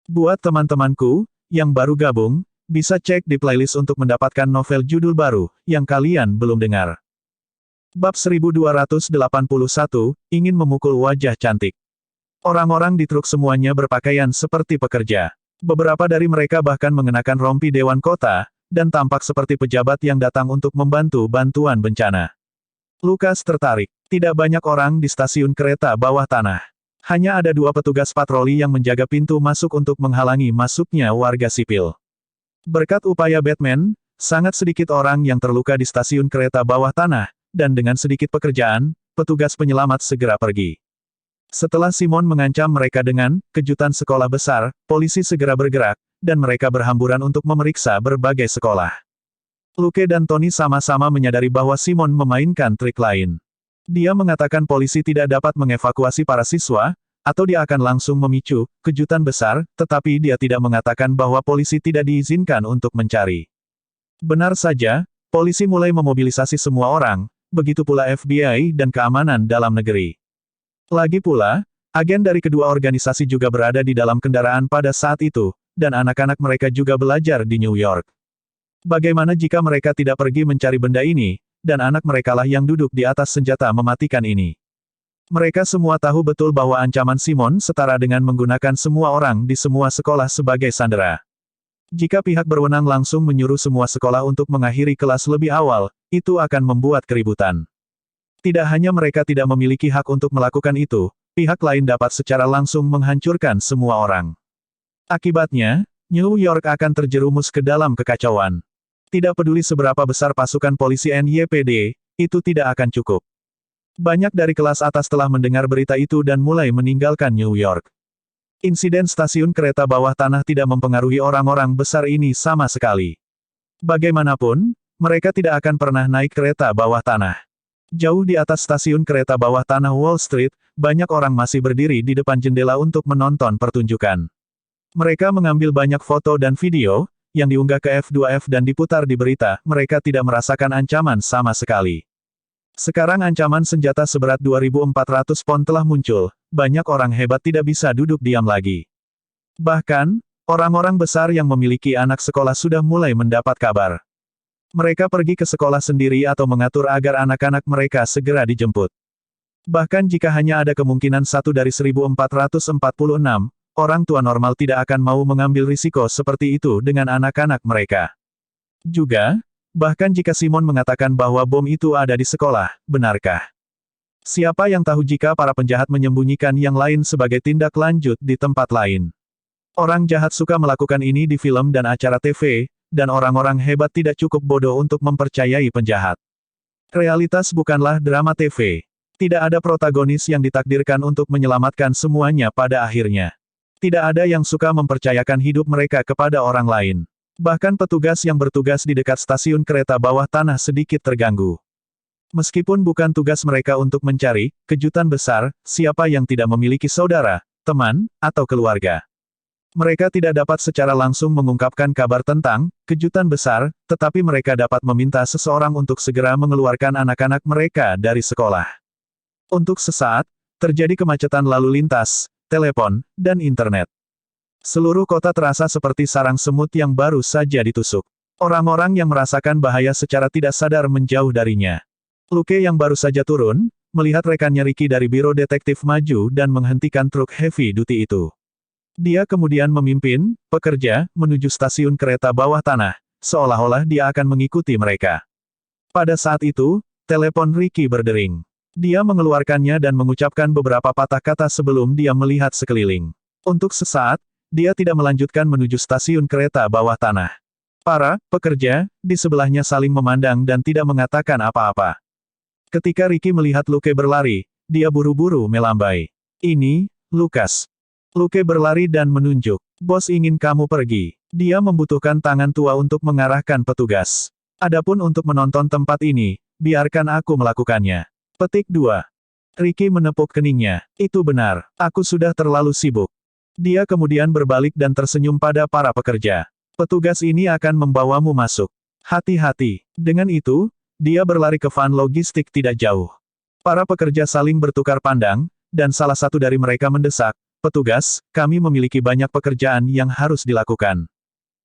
Buat teman-temanku yang baru gabung, bisa cek di playlist untuk mendapatkan novel judul baru yang kalian belum dengar. Bab 1281, ingin memukul wajah cantik. Orang-orang di truk semuanya berpakaian seperti pekerja. Beberapa dari mereka bahkan mengenakan rompi Dewan Kota, dan tampak seperti pejabat yang datang untuk membantu bantuan bencana. Lukas tertarik. Tidak banyak orang di stasiun kereta bawah tanah. Hanya ada 2 petugas patroli yang menjaga pintu masuk untuk menghalangi masuknya warga sipil. Berkat upaya Batman, sangat sedikit orang yang terluka di stasiun kereta bawah tanah, dan dengan sedikit pekerjaan, petugas penyelamat segera pergi. Setelah Simon mengancam mereka dengan kejutan sekolah besar, polisi segera bergerak, dan mereka berhamburan untuk memeriksa berbagai sekolah. Luke dan Tony sama-sama menyadari bahwa Simon memainkan trik lain. Dia mengatakan polisi tidak dapat mengevakuasi para siswa, atau dia akan langsung memicu kejutan besar, tetapi dia tidak mengatakan bahwa polisi tidak diizinkan untuk mencari. Benar saja, polisi mulai memobilisasi semua orang, begitu pula FBI dan keamanan dalam negeri. Lagi pula, agen dari kedua organisasi juga berada di dalam kendaraan pada saat itu, dan anak-anak mereka juga belajar di New York. Bagaimana jika mereka tidak pergi mencari benda ini, dan anak merekalah yang duduk di atas senjata mematikan ini? Mereka semua tahu betul bahwa ancaman Simon setara dengan menggunakan semua orang di semua sekolah sebagai sandera. Jika pihak berwenang langsung menyuruh semua sekolah untuk mengakhiri kelas lebih awal, itu akan membuat keributan. Tidak hanya mereka tidak memiliki hak untuk melakukan itu, pihak lain dapat secara langsung menghancurkan semua orang. Akibatnya, New York akan terjerumus ke dalam kekacauan. Tidak peduli seberapa besar pasukan polisi NYPD, itu tidak akan cukup. Banyak dari kelas atas telah mendengar berita itu dan mulai meninggalkan New York. Insiden stasiun kereta bawah tanah tidak mempengaruhi orang-orang besar ini sama sekali. Bagaimanapun, mereka tidak akan pernah naik kereta bawah tanah. Jauh di atas stasiun kereta bawah tanah Wall Street, banyak orang masih berdiri di depan jendela untuk menonton pertunjukan. Mereka mengambil banyak foto dan video, yang diunggah ke F2F dan diputar di berita. Mereka tidak merasakan ancaman sama sekali. Sekarang ancaman senjata seberat 2.400 pon telah muncul, banyak orang hebat tidak bisa duduk diam lagi. Bahkan, orang-orang besar yang memiliki anak sekolah sudah mulai mendapat kabar. Mereka pergi ke sekolah sendiri atau mengatur agar anak-anak mereka segera dijemput. Bahkan jika hanya ada kemungkinan 1 dari 1446, orang tua normal tidak akan mau mengambil risiko seperti itu dengan anak-anak mereka. Juga, bahkan jika Simon mengatakan bahwa bom itu ada di sekolah, benarkah? Siapa yang tahu jika para penjahat menyembunyikan yang lain sebagai tindak lanjut di tempat lain? Orang jahat suka melakukan ini di film dan acara TV, dan orang-orang hebat tidak cukup bodoh untuk mempercayai penjahat. Realitas bukanlah drama TV. Tidak ada protagonis yang ditakdirkan untuk menyelamatkan semuanya pada akhirnya. Tidak ada yang suka mempercayakan hidup mereka kepada orang lain. Bahkan petugas yang bertugas di dekat stasiun kereta bawah tanah sedikit terganggu. Meskipun bukan tugas mereka untuk mencari kejutan besar, siapa yang tidak memiliki saudara, teman, atau keluarga. Mereka tidak dapat secara langsung mengungkapkan kabar tentang kejutan besar, tetapi mereka dapat meminta seseorang untuk segera mengeluarkan anak-anak mereka dari sekolah. Untuk sesaat, terjadi kemacetan lalu lintas, telepon, dan internet. Seluruh kota terasa seperti sarang semut yang baru saja ditusuk. Orang-orang yang merasakan bahaya secara tidak sadar menjauh darinya. Luke yang baru saja turun, melihat rekannya Ricky dari biro detektif maju dan menghentikan truk heavy duty itu. Dia kemudian memimpin pekerja menuju stasiun kereta bawah tanah, seolah-olah dia akan mengikuti mereka. Pada saat itu, telepon Ricky berdering. Dia mengeluarkannya dan mengucapkan beberapa patah kata sebelum dia melihat sekeliling. Untuk sesaat, dia tidak melanjutkan menuju stasiun kereta bawah tanah. Para pekerja di sebelahnya saling memandang dan tidak mengatakan apa-apa. Ketika Ricky melihat Luke berlari, dia buru-buru melambai. Ini, Lukas. Luke berlari dan menunjuk. Bos ingin kamu pergi. Dia membutuhkan tangan tua untuk mengarahkan petugas. Adapun untuk menonton tempat ini, biarkan aku melakukannya. Petik 2. Ricky menepuk keningnya. Itu benar, aku sudah terlalu sibuk. Dia kemudian berbalik dan tersenyum pada para pekerja. Petugas ini akan membawamu masuk. Hati-hati. Dengan itu, dia berlari ke van logistik tidak jauh. Para pekerja saling bertukar pandang, dan salah satu dari mereka mendesak, petugas, kami memiliki banyak pekerjaan yang harus dilakukan.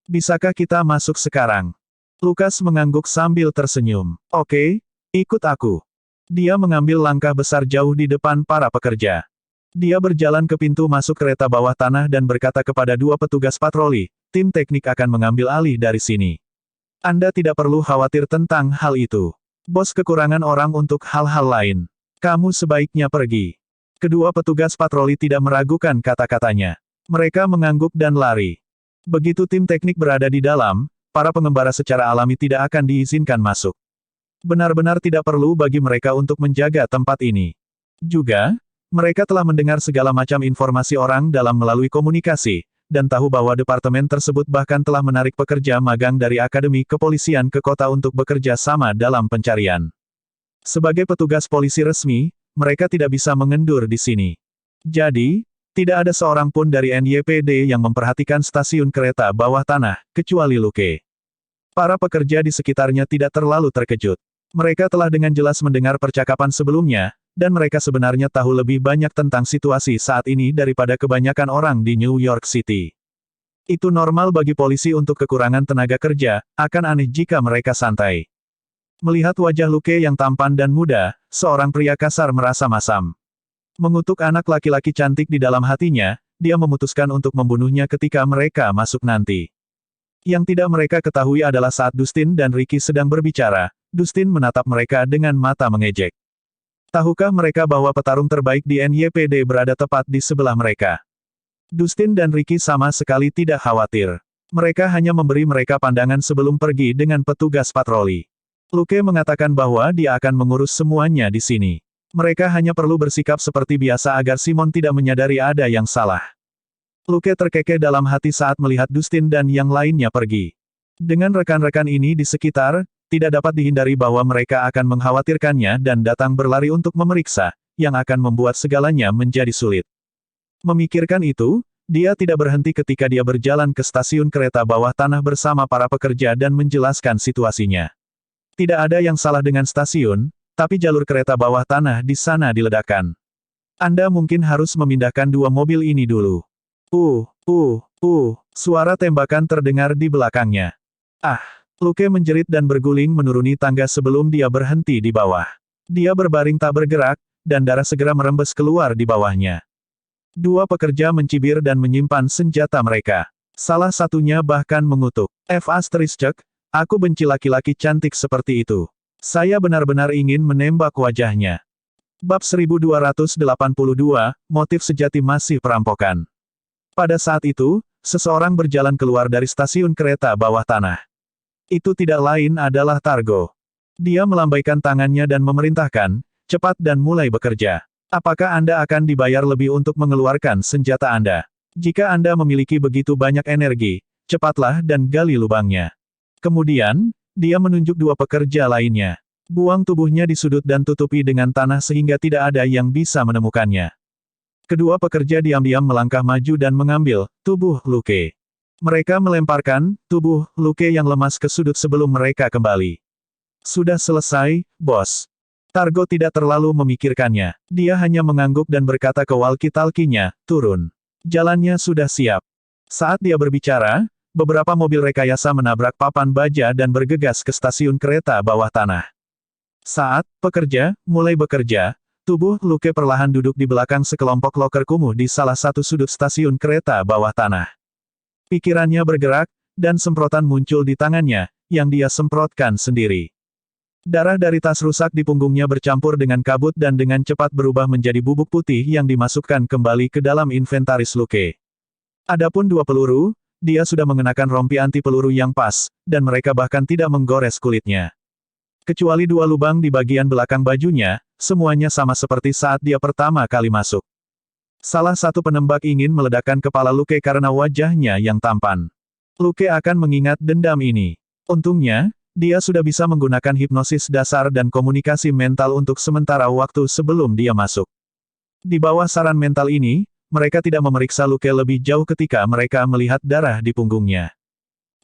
Bisakah kita masuk sekarang? Lukas mengangguk sambil tersenyum. Oke, ikut aku. Dia mengambil langkah besar jauh di depan para pekerja. Dia berjalan ke pintu masuk kereta bawah tanah dan berkata kepada dua petugas patroli, tim teknik akan mengambil alih dari sini. Anda tidak perlu khawatir tentang hal itu. Bos kekurangan orang untuk hal-hal lain. Kamu sebaiknya pergi. Kedua petugas patroli tidak meragukan kata-katanya. Mereka mengangguk dan lari. Begitu tim teknik berada di dalam, para pengembara secara alami tidak akan diizinkan masuk. Benar-benar tidak perlu bagi mereka untuk menjaga tempat ini. Juga, mereka telah mendengar segala macam informasi orang dalam melalui komunikasi, dan tahu bahwa departemen tersebut bahkan telah menarik pekerja magang dari Akademi Kepolisian ke kota untuk bekerja sama dalam pencarian. Sebagai petugas polisi resmi, mereka tidak bisa mengendur di sini. Jadi, tidak ada seorang pun dari NYPD yang memperhatikan stasiun kereta bawah tanah, kecuali Luke. Para pekerja di sekitarnya tidak terlalu terkejut. Mereka telah dengan jelas mendengar percakapan sebelumnya, dan mereka sebenarnya tahu lebih banyak tentang situasi saat ini daripada kebanyakan orang di New York City. Itu normal bagi polisi untuk kekurangan tenaga kerja, akan aneh jika mereka santai. Melihat wajah Luke yang tampan dan muda, seorang pria kasar merasa masam. Mengutuk anak laki-laki cantik di dalam hatinya, dia memutuskan untuk membunuhnya ketika mereka masuk nanti. Yang tidak mereka ketahui adalah saat Dustin dan Ricky sedang berbicara, Dustin menatap mereka dengan mata mengejek. Tahukah mereka bahwa petarung terbaik di NYPD berada tepat di sebelah mereka? Dustin dan Ricky sama sekali tidak khawatir. Mereka hanya memberi mereka pandangan sebelum pergi dengan petugas patroli. Luke mengatakan bahwa dia akan mengurus semuanya di sini. Mereka hanya perlu bersikap seperti biasa agar Simon tidak menyadari ada yang salah. Luke terkekeh dalam hati saat melihat Dustin dan yang lainnya pergi. Dengan rekan-rekan ini di sekitar, tidak dapat dihindari bahwa mereka akan mengkhawatirkannya dan datang berlari untuk memeriksa, yang akan membuat segalanya menjadi sulit. Memikirkan itu, dia tidak berhenti ketika dia berjalan ke stasiun kereta bawah tanah bersama para pekerja dan menjelaskan situasinya. Tidak ada yang salah dengan stasiun, tapi jalur kereta bawah tanah di sana diledakkan. Anda mungkin harus memindahkan dua mobil ini dulu. Suara tembakan terdengar di belakangnya. Ah! Luke menjerit dan berguling menuruni tangga sebelum dia berhenti di bawah. Dia berbaring tak bergerak, dan darah segera merembes keluar di bawahnya. Dua pekerja mencibir dan menyimpan senjata mereka. Salah satunya bahkan mengutuk. Aku benci laki-laki cantik seperti itu. Saya benar-benar ingin menembak wajahnya. Bab 1282, motif sejati masih perampokan. Pada saat itu, seseorang berjalan keluar dari stasiun kereta bawah tanah. Itu tidak lain adalah Targo. Dia melambaikan tangannya dan memerintahkan, cepat dan mulai bekerja. Apakah Anda akan dibayar lebih untuk mengeluarkan senjata Anda? Jika Anda memiliki begitu banyak energi, cepatlah dan gali lubangnya. Kemudian, dia menunjuk dua pekerja lainnya. Buang tubuhnya di sudut dan tutupi dengan tanah sehingga tidak ada yang bisa menemukannya. Kedua pekerja diam-diam melangkah maju dan mengambil tubuh Luke. Mereka melemparkan tubuh Luke yang lemas ke sudut sebelum mereka kembali. Sudah selesai, bos. Targo tidak terlalu memikirkannya. Dia hanya mengangguk dan berkata ke walkie-talkie-nya, turun. Jalannya sudah siap. Saat dia berbicara, beberapa mobil rekayasa menabrak papan baja dan bergegas ke stasiun kereta bawah tanah. Saat pekerja mulai bekerja, tubuh Luke perlahan duduk di belakang sekelompok loker kumuh di salah satu sudut stasiun kereta bawah tanah. Pikirannya bergerak, dan semprotan muncul di tangannya, yang dia semprotkan sendiri. Darah dari tas rusak di punggungnya bercampur dengan kabut dan dengan cepat berubah menjadi bubuk putih yang dimasukkan kembali ke dalam inventaris Luke. Adapun dua peluru, dia sudah mengenakan rompi anti peluru yang pas, dan mereka bahkan tidak menggores kulitnya. Kecuali dua lubang di bagian belakang bajunya, semuanya sama seperti saat dia pertama kali masuk. Salah satu penembak ingin meledakkan kepala Luke karena wajahnya yang tampan. Luke akan mengingat dendam ini. Untungnya, dia sudah bisa menggunakan hipnosis dasar dan komunikasi mental untuk sementara waktu sebelum dia masuk. Di bawah saran mental ini, mereka tidak memeriksa Luke lebih jauh ketika mereka melihat darah di punggungnya.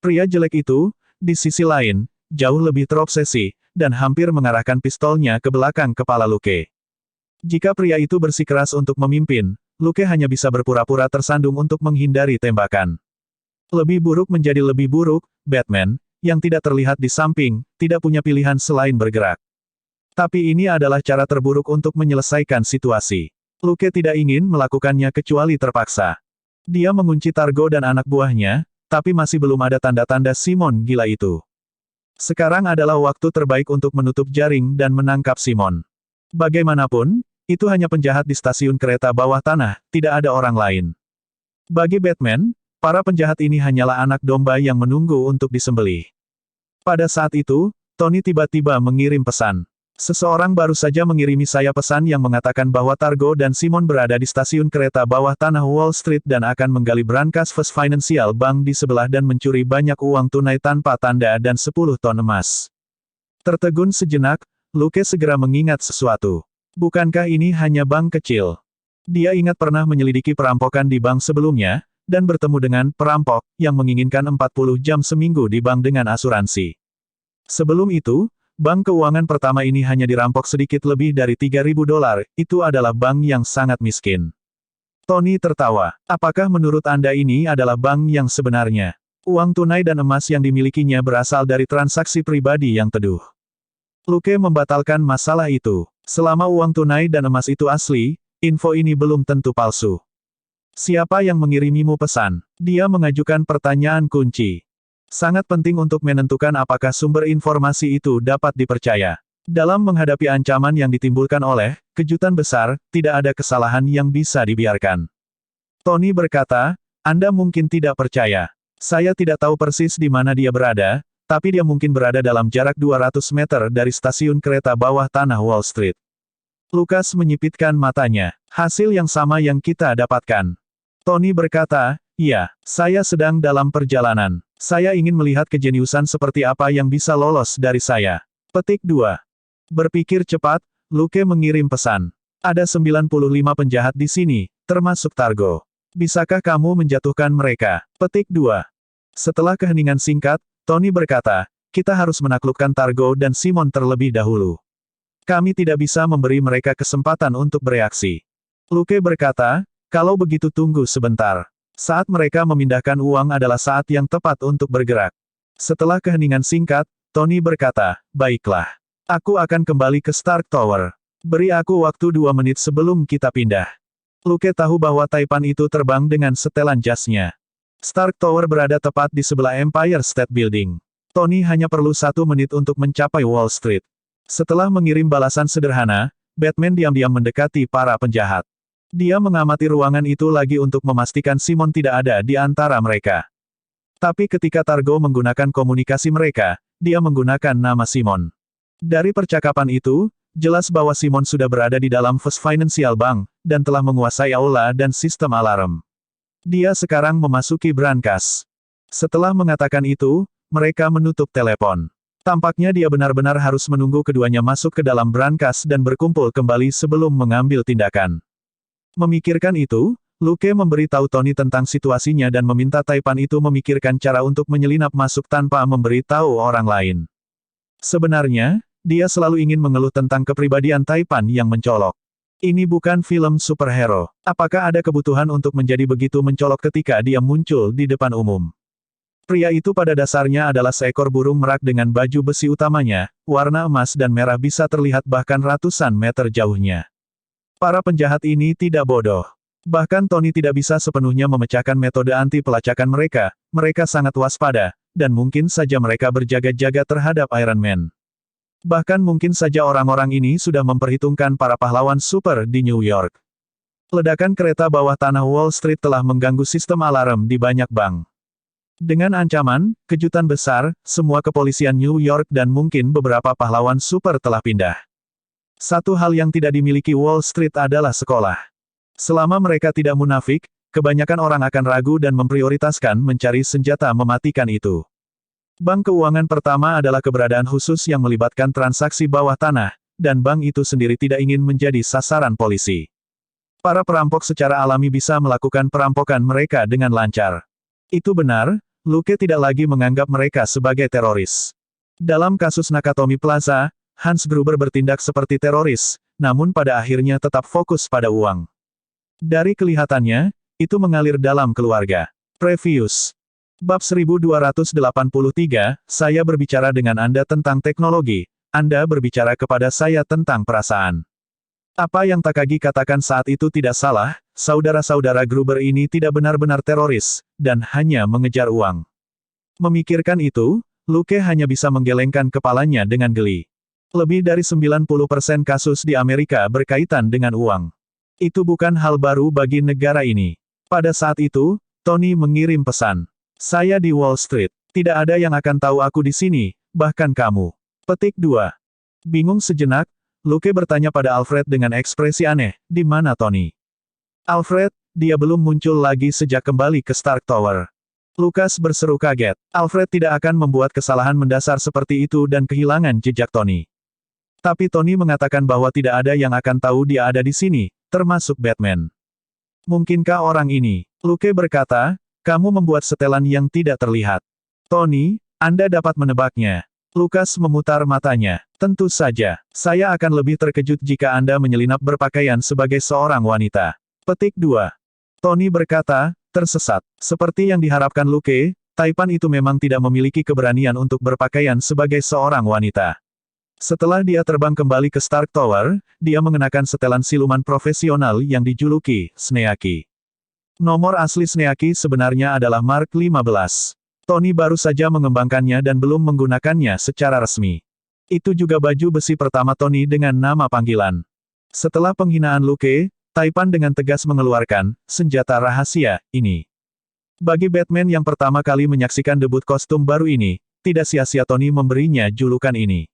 Pria jelek itu, di sisi lain, jauh lebih terobsesi, dan hampir mengarahkan pistolnya ke belakang kepala Luke. Jika pria itu bersikeras untuk memimpin, Luke hanya bisa berpura-pura tersandung untuk menghindari tembakan. Lebih buruk menjadi lebih buruk, Batman, yang tidak terlihat di samping, tidak punya pilihan selain bergerak. Tapi ini adalah cara terburuk untuk menyelesaikan situasi. Luke tidak ingin melakukannya kecuali terpaksa. Dia mengunci Targo dan anak buahnya, tapi masih belum ada tanda-tanda Simon gila itu. Sekarang adalah waktu terbaik untuk menutup jaring dan menangkap Simon. Bagaimanapun, itu hanya penjahat di stasiun kereta bawah tanah, tidak ada orang lain. Bagi Batman, para penjahat ini hanyalah anak domba yang menunggu untuk disembelih. Pada saat itu, Tony tiba-tiba mengirim pesan. Seseorang baru saja mengirimi saya pesan yang mengatakan bahwa Targo dan Simon berada di stasiun kereta bawah tanah Wall Street dan akan menggali brankas First Financial Bank di sebelah dan mencuri banyak uang tunai tanpa tanda dan 10 ton emas. Tertegun sejenak, Luke segera mengingat sesuatu. Bukankah ini hanya bank kecil? Dia ingat pernah menyelidiki perampokan di bank sebelumnya, dan bertemu dengan perampok yang menginginkan 40 jam seminggu di bank dengan asuransi. Sebelum itu, bank keuangan pertama ini hanya dirampok sedikit lebih dari $3.000, itu adalah bank yang sangat miskin. Tony tertawa. Apakah menurut Anda ini adalah bank yang sebenarnya? Uang tunai dan emas yang dimilikinya berasal dari transaksi pribadi yang teduh. Luke membatalkan masalah itu. Selama uang tunai dan emas itu asli, info ini belum tentu palsu. Siapa yang mengirimimu pesan? Dia mengajukan pertanyaan kunci. Sangat penting untuk menentukan apakah sumber informasi itu dapat dipercaya. Dalam menghadapi ancaman yang ditimbulkan oleh kejutan besar, tidak ada kesalahan yang bisa dibiarkan. Tony berkata, Anda mungkin tidak percaya. Saya tidak tahu persis di mana dia berada, tapi dia mungkin berada dalam jarak 200 meter dari stasiun kereta bawah tanah Wall Street. Lukas menyipitkan matanya. Hasil yang sama yang kita dapatkan. Tony berkata, iya, saya sedang dalam perjalanan. Saya ingin melihat kejeniusan seperti apa yang bisa lolos dari saya. Petik 2. Berpikir cepat, Luke mengirim pesan. Ada 95 penjahat di sini, termasuk Targo. Bisakah kamu menjatuhkan mereka? Petik 2. Setelah keheningan singkat, Tony berkata, kita harus menaklukkan Targo dan Simon terlebih dahulu. Kami tidak bisa memberi mereka kesempatan untuk bereaksi. Luke berkata, kalau begitu tunggu sebentar. Saat mereka memindahkan uang adalah saat yang tepat untuk bergerak. Setelah keheningan singkat, Tony berkata, baiklah. Aku akan kembali ke Stark Tower. Beri aku waktu 2 menit sebelum kita pindah. Luke tahu bahwa Taipan itu terbang dengan setelan jasnya. Stark Tower berada tepat di sebelah Empire State Building. Tony hanya perlu 1 menit untuk mencapai Wall Street. Setelah mengirim balasan sederhana, Batman diam-diam mendekati para penjahat. Dia mengamati ruangan itu lagi untuk memastikan Simon tidak ada di antara mereka. Tapi ketika Targo menggunakan komunikasi mereka, dia menggunakan nama Simon. Dari percakapan itu, jelas bahwa Simon sudah berada di dalam First Financial Bank, dan telah menguasai aula dan sistem alarm. Dia sekarang memasuki brankas. Setelah mengatakan itu, mereka menutup telepon. Tampaknya dia benar-benar harus menunggu keduanya masuk ke dalam brankas dan berkumpul kembali sebelum mengambil tindakan. Memikirkan itu, Luke memberitahu Tony tentang situasinya dan meminta Taipan itu memikirkan cara untuk menyelinap masuk tanpa memberitahu orang lain. Sebenarnya, dia selalu ingin mengeluh tentang kepribadian Taipan yang mencolok. Ini bukan film superhero. Apakah ada kebutuhan untuk menjadi begitu mencolok ketika dia muncul di depan umum? Pria itu pada dasarnya adalah seekor burung merak dengan baju besi utamanya, warna emas dan merah bisa terlihat bahkan ratusan meter jauhnya. Para penjahat ini tidak bodoh. Bahkan Tony tidak bisa sepenuhnya memecahkan metode anti pelacakan mereka sangat waspada, dan mungkin saja mereka berjaga-jaga terhadap Iron Man. Bahkan mungkin saja orang-orang ini sudah memperhitungkan para pahlawan super di New York. Ledakan kereta bawah tanah Wall Street telah mengganggu sistem alarm di banyak bank. Dengan ancaman, kejutan besar, semua kepolisian New York dan mungkin beberapa pahlawan super telah pindah. Satu hal yang tidak dimiliki Wall Street adalah sekolah. Selama mereka tidak munafik, kebanyakan orang akan ragu dan memprioritaskan mencari senjata mematikan itu. Bank keuangan pertama adalah keberadaan khusus yang melibatkan transaksi bawah tanah, dan bank itu sendiri tidak ingin menjadi sasaran polisi. Para perampok secara alami bisa melakukan perampokan mereka dengan lancar. Itu benar, Luke tidak lagi menganggap mereka sebagai teroris. Dalam kasus Nakatomi Plaza, Hans Gruber bertindak seperti teroris, namun pada akhirnya tetap fokus pada uang. Dari kelihatannya, itu mengalir dalam keluarga. Previous. Bab 1283, saya berbicara dengan Anda tentang teknologi, Anda berbicara kepada saya tentang perasaan. Apa yang Takagi katakan saat itu tidak salah, saudara-saudara Gruber ini tidak benar-benar teroris, dan hanya mengejar uang. Memikirkan itu, Luke hanya bisa menggelengkan kepalanya dengan geli. Lebih dari 90% kasus di Amerika berkaitan dengan uang. Itu bukan hal baru bagi negara ini. Pada saat itu, Tony mengirim pesan. Saya di Wall Street. Tidak ada yang akan tahu aku di sini, bahkan kamu. Petik 2. Bingung sejenak, Luke bertanya pada Alfred dengan ekspresi aneh, di mana Tony? Alfred, dia belum muncul lagi sejak kembali ke Stark Tower. Lukas berseru kaget. Alfred tidak akan membuat kesalahan mendasar seperti itu dan kehilangan jejak Tony. Tapi Tony mengatakan bahwa tidak ada yang akan tahu dia ada di sini, termasuk Batman. Mungkinkah orang ini? Luke berkata, kamu membuat setelan yang tidak terlihat. Tony, Anda dapat menebaknya. Lukas memutar matanya. Tentu saja, saya akan lebih terkejut jika Anda menyelinap berpakaian sebagai seorang wanita. Petik 2. Tony berkata, tersesat. Seperti yang diharapkan Luke, Taipan itu memang tidak memiliki keberanian untuk berpakaian sebagai seorang wanita. Setelah dia terbang kembali ke Stark Tower, dia mengenakan setelan siluman profesional yang dijuluki Sneaky. Nomor asli Sneaky sebenarnya adalah Mark 15. Tony baru saja mengembangkannya dan belum menggunakannya secara resmi. Itu juga baju besi pertama Tony dengan nama panggilan. Setelah penghinaan Luke, Taipan dengan tegas mengeluarkan senjata rahasia ini. Bagi Batman yang pertama kali menyaksikan debut kostum baru ini, tidak sia-sia Tony memberinya julukan ini.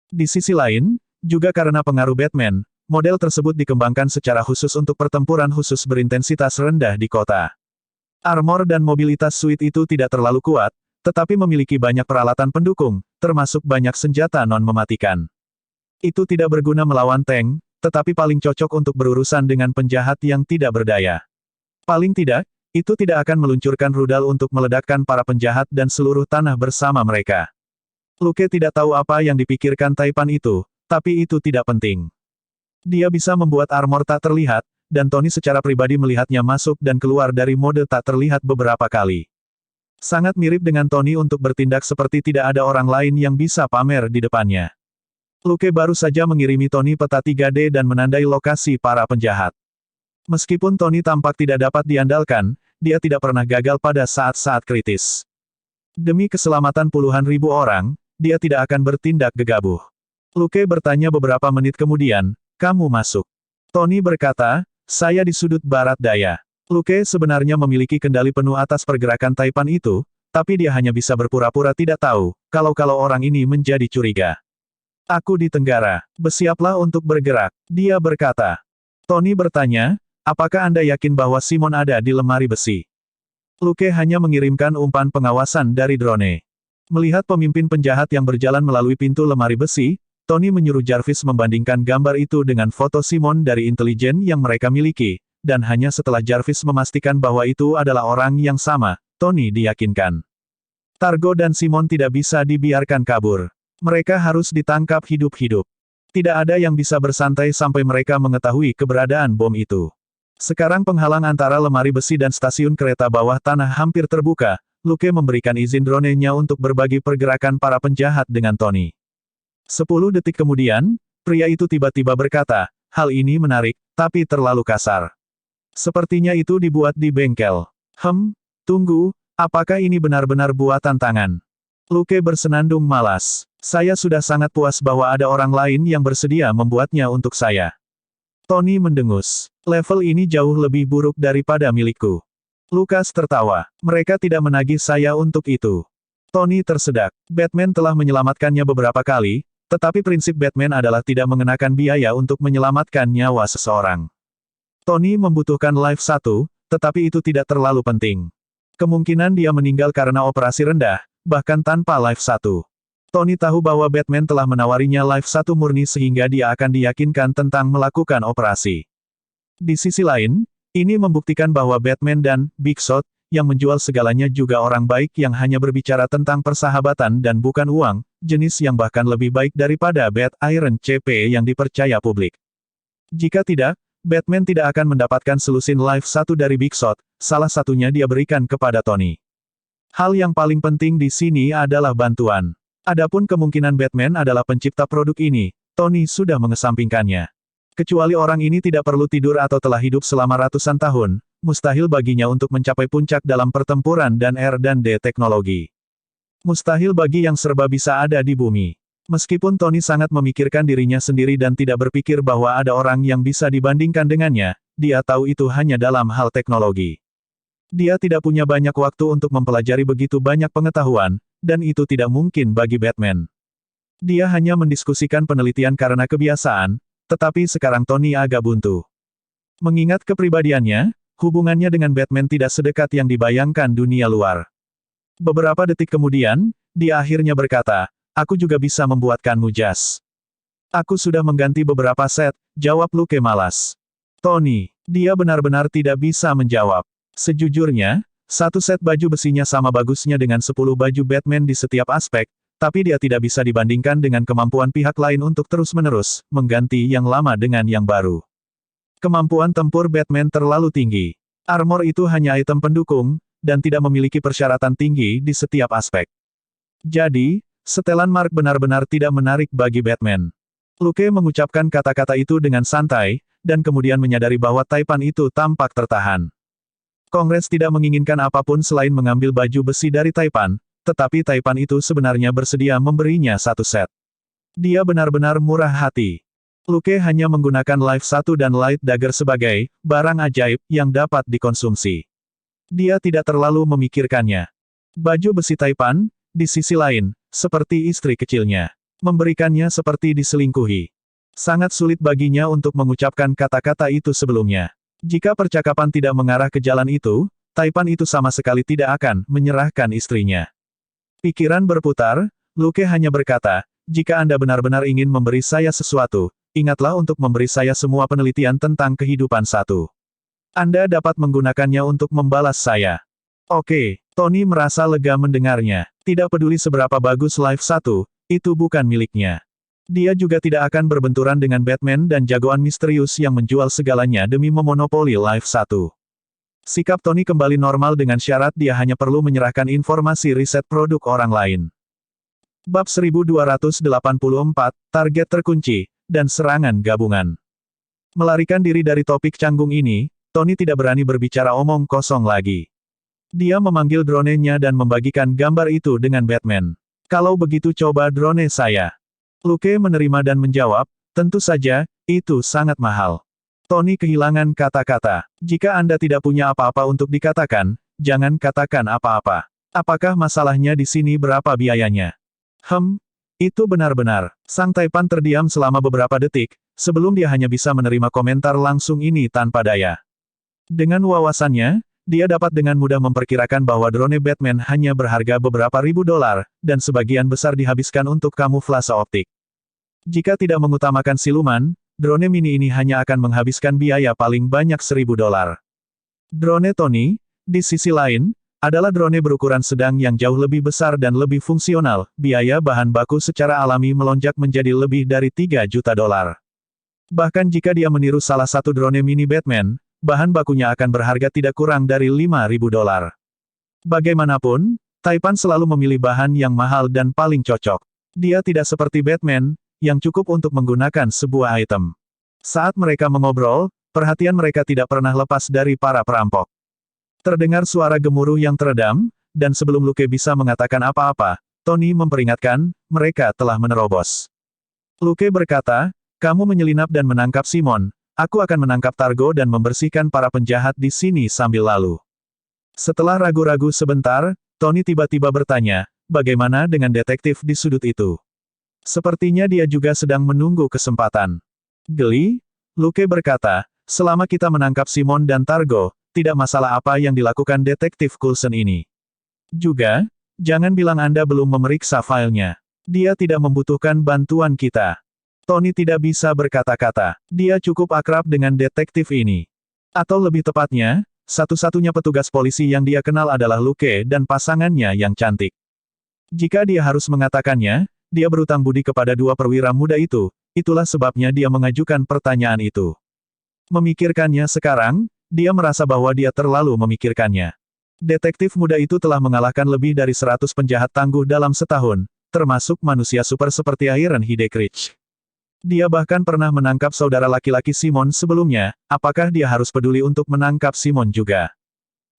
Di sisi lain, juga karena pengaruh Batman, model tersebut dikembangkan secara khusus untuk pertempuran khusus berintensitas rendah di kota. Armor dan mobilitas suit itu tidak terlalu kuat, tetapi memiliki banyak peralatan pendukung, termasuk banyak senjata non-mematikan. Itu tidak berguna melawan tank, tetapi paling cocok untuk berurusan dengan penjahat yang tidak berdaya. Paling tidak, itu tidak akan meluncurkan rudal untuk meledakkan para penjahat dan seluruh tanah bersama mereka. Luke tidak tahu apa yang dipikirkan Taipan itu, tapi itu tidak penting. Dia bisa membuat armor tak terlihat, dan Tony secara pribadi melihatnya masuk dan keluar dari mode tak terlihat beberapa kali. Sangat mirip dengan Tony untuk bertindak seperti tidak ada orang lain yang bisa pamer di depannya. Luke baru saja mengirimi Tony peta 3D dan menandai lokasi para penjahat. Meskipun Tony tampak tidak dapat diandalkan, dia tidak pernah gagal pada saat-saat kritis. Demi keselamatan puluhan ribu orang, dia tidak akan bertindak gegabah. Luke bertanya beberapa menit kemudian, kamu masuk. Tony berkata, saya di sudut barat daya. Luke sebenarnya memiliki kendali penuh atas pergerakan Taipan itu, tapi dia hanya bisa berpura-pura tidak tahu, kalau orang ini menjadi curiga. Aku di Tenggara, bersiaplah untuk bergerak, dia berkata. Tony bertanya, apakah Anda yakin bahwa Simon ada di lemari besi? Luke hanya mengirimkan umpan pengawasan dari drone. Melihat pemimpin penjahat yang berjalan melalui pintu lemari besi, Tony menyuruh Jarvis membandingkan gambar itu dengan foto Simon dari intelijen yang mereka miliki. Dan hanya setelah Jarvis memastikan bahwa itu adalah orang yang sama, Tony diyakinkan. Targo dan Simon tidak bisa dibiarkan kabur. Mereka harus ditangkap hidup-hidup. Tidak ada yang bisa bersantai sampai mereka mengetahui keberadaan bom itu. Sekarang penghalang antara lemari besi dan stasiun kereta bawah tanah hampir terbuka, Luke memberikan izin drone-nya untuk berbagi pergerakan para penjahat dengan Tony. 10 detik kemudian, pria itu tiba-tiba berkata, hal ini menarik, tapi terlalu kasar. Sepertinya itu dibuat di bengkel. Tunggu, apakah ini benar-benar buatan tangan? Luke bersenandung malas. Saya sudah sangat puas bahwa ada orang lain yang bersedia membuatnya untuk saya. Tony mendengus. Level ini jauh lebih buruk daripada milikku. Lukas tertawa. Mereka tidak menagih saya untuk itu. Tony tersedak. Batman telah menyelamatkannya beberapa kali, tetapi prinsip Batman adalah tidak mengenakan biaya untuk menyelamatkan nyawa seseorang. Tony membutuhkan life 1, tetapi itu tidak terlalu penting. Kemungkinan dia meninggal karena operasi rendah, bahkan tanpa life 1. Tony tahu bahwa Batman telah menawarinya life 1 murni sehingga dia akan diyakinkan tentang melakukan operasi. Di sisi lain, ini membuktikan bahwa Batman dan Big Shot, yang menjual segalanya juga orang baik yang hanya berbicara tentang persahabatan dan bukan uang, jenis yang bahkan lebih baik daripada Bat Iron CP yang dipercaya publik. Jika tidak, Batman tidak akan mendapatkan selusin Life 1 dari Big Shot, salah satunya dia berikan kepada Tony. Hal yang paling penting di sini adalah bantuan. Adapun kemungkinan Batman adalah pencipta produk ini, Tony sudah mengesampingkannya. Kecuali orang ini tidak perlu tidur atau telah hidup selama ratusan tahun, mustahil baginya untuk mencapai puncak dalam pertempuran dan R&D teknologi. Mustahil bagi yang serba bisa ada di bumi. Meskipun Tony sangat memikirkan dirinya sendiri dan tidak berpikir bahwa ada orang yang bisa dibandingkan dengannya, dia tahu itu hanya dalam hal teknologi. Dia tidak punya banyak waktu untuk mempelajari begitu banyak pengetahuan, dan itu tidak mungkin bagi Batman. Dia hanya mendiskusikan penelitian karena kebiasaan, tetapi sekarang Tony agak buntu. Mengingat kepribadiannya, hubungannya dengan Batman tidak sedekat yang dibayangkan dunia luar. Beberapa detik kemudian, dia akhirnya berkata, "Aku juga bisa membuatkanmu jas." "Aku sudah mengganti beberapa set," jawab Luke malas. Tony, dia benar-benar tidak bisa menjawab. Sejujurnya, satu set baju besinya sama bagusnya dengan 10 baju Batman di setiap aspek, tapi dia tidak bisa dibandingkan dengan kemampuan pihak lain untuk terus-menerus mengganti yang lama dengan yang baru. Kemampuan tempur Batman terlalu tinggi. Armor itu hanya item pendukung, dan tidak memiliki persyaratan tinggi di setiap aspek. Jadi, setelan Mark benar-benar tidak menarik bagi Batman. Luke mengucapkan kata-kata itu dengan santai, dan kemudian menyadari bahwa Taipan itu tampak tertahan. Kongres tidak menginginkan apapun selain mengambil baju besi dari Taipan, tetapi Taipan itu sebenarnya bersedia memberinya satu set. Dia benar-benar murah hati. Luke hanya menggunakan Life 1 dan Light Dagger sebagai barang ajaib yang dapat dikonsumsi. Dia tidak terlalu memikirkannya. Baju besi Taipan, di sisi lain, seperti istri kecilnya. Memberikannya seperti diselingkuhi. Sangat sulit baginya untuk mengucapkan kata-kata itu sebelumnya. Jika percakapan tidak mengarah ke jalan itu, Taipan itu sama sekali tidak akan menyerahkan istrinya. Pikiran berputar, Luke hanya berkata, "Jika Anda benar-benar ingin memberi saya sesuatu, ingatlah untuk memberi saya semua penelitian tentang kehidupan satu. Anda dapat menggunakannya untuk membalas saya." Oke, Tony merasa lega mendengarnya. Tidak peduli seberapa bagus Life 1, itu bukan miliknya. Dia juga tidak akan berbenturan dengan Batman dan jagoan misterius yang menjual segalanya demi memonopoli Life 1. Sikap Tony kembali normal dengan syarat dia hanya perlu menyerahkan informasi riset produk orang lain. Bab 1284, Target Terkunci, dan Serangan Gabungan. Melarikan diri dari topik canggung ini, Tony tidak berani berbicara omong kosong lagi. Dia memanggil drone-nya dan membagikan gambar itu dengan Batman. "Kalau begitu coba drone saya." Luke menerima dan menjawab, "Tentu saja, itu sangat mahal." Tony kehilangan kata-kata. "Jika Anda tidak punya apa-apa untuk dikatakan, jangan katakan apa-apa. Apakah masalahnya di sini berapa biayanya?" Itu benar-benar." Sang Taipan terdiam selama beberapa detik, sebelum dia hanya bisa menerima komentar langsung ini tanpa daya. Dengan wawasannya, dia dapat dengan mudah memperkirakan bahwa drone Batman hanya berharga beberapa ribu dolar, dan sebagian besar dihabiskan untuk kamuflase optik. Jika tidak mengutamakan siluman, drone mini ini hanya akan menghabiskan biaya paling banyak 1.000 dolar. Drone Tony, di sisi lain, adalah drone berukuran sedang yang jauh lebih besar dan lebih fungsional. Biaya bahan baku secara alami melonjak menjadi lebih dari 3 juta dolar. Bahkan jika dia meniru salah satu drone mini Batman, bahan bakunya akan berharga tidak kurang dari 5.000 dolar. Bagaimanapun, Taipan selalu memilih bahan yang mahal dan paling cocok. Dia tidak seperti Batman, yang cukup untuk menggunakan sebuah item. Saat mereka mengobrol, perhatian mereka tidak pernah lepas dari para perampok. Terdengar suara gemuruh yang teredam, dan sebelum Luke bisa mengatakan apa-apa, Tony memperingatkan, mereka telah menerobos. Luke berkata, "Kamu menyelinap dan menangkap Simon. Aku akan menangkap Targo dan membersihkan para penjahat di sini sambil lalu." Setelah ragu-ragu sebentar, Tony tiba-tiba bertanya, "Bagaimana dengan detektif di sudut itu?" Sepertinya dia juga sedang menunggu kesempatan. Geli, Luke berkata, "Selama kita menangkap Simon dan Targo, tidak masalah apa yang dilakukan detektif Coulson ini. Juga, jangan bilang Anda belum memeriksa filenya. Dia tidak membutuhkan bantuan kita." Tony tidak bisa berkata-kata. Dia cukup akrab dengan detektif ini. Atau lebih tepatnya, satu-satunya petugas polisi yang dia kenal adalah Luke dan pasangannya yang cantik. Jika dia harus mengatakannya, dia berutang budi kepada dua perwira muda itu, itulah sebabnya dia mengajukan pertanyaan itu. Memikirkannya sekarang, dia merasa bahwa dia terlalu memikirkannya. Detektif muda itu telah mengalahkan lebih dari 100 penjahat tangguh dalam setahun, termasuk manusia super seperti Iron Hidekrich. Dia bahkan pernah menangkap saudara laki-laki Simon sebelumnya, apakah dia harus peduli untuk menangkap Simon juga?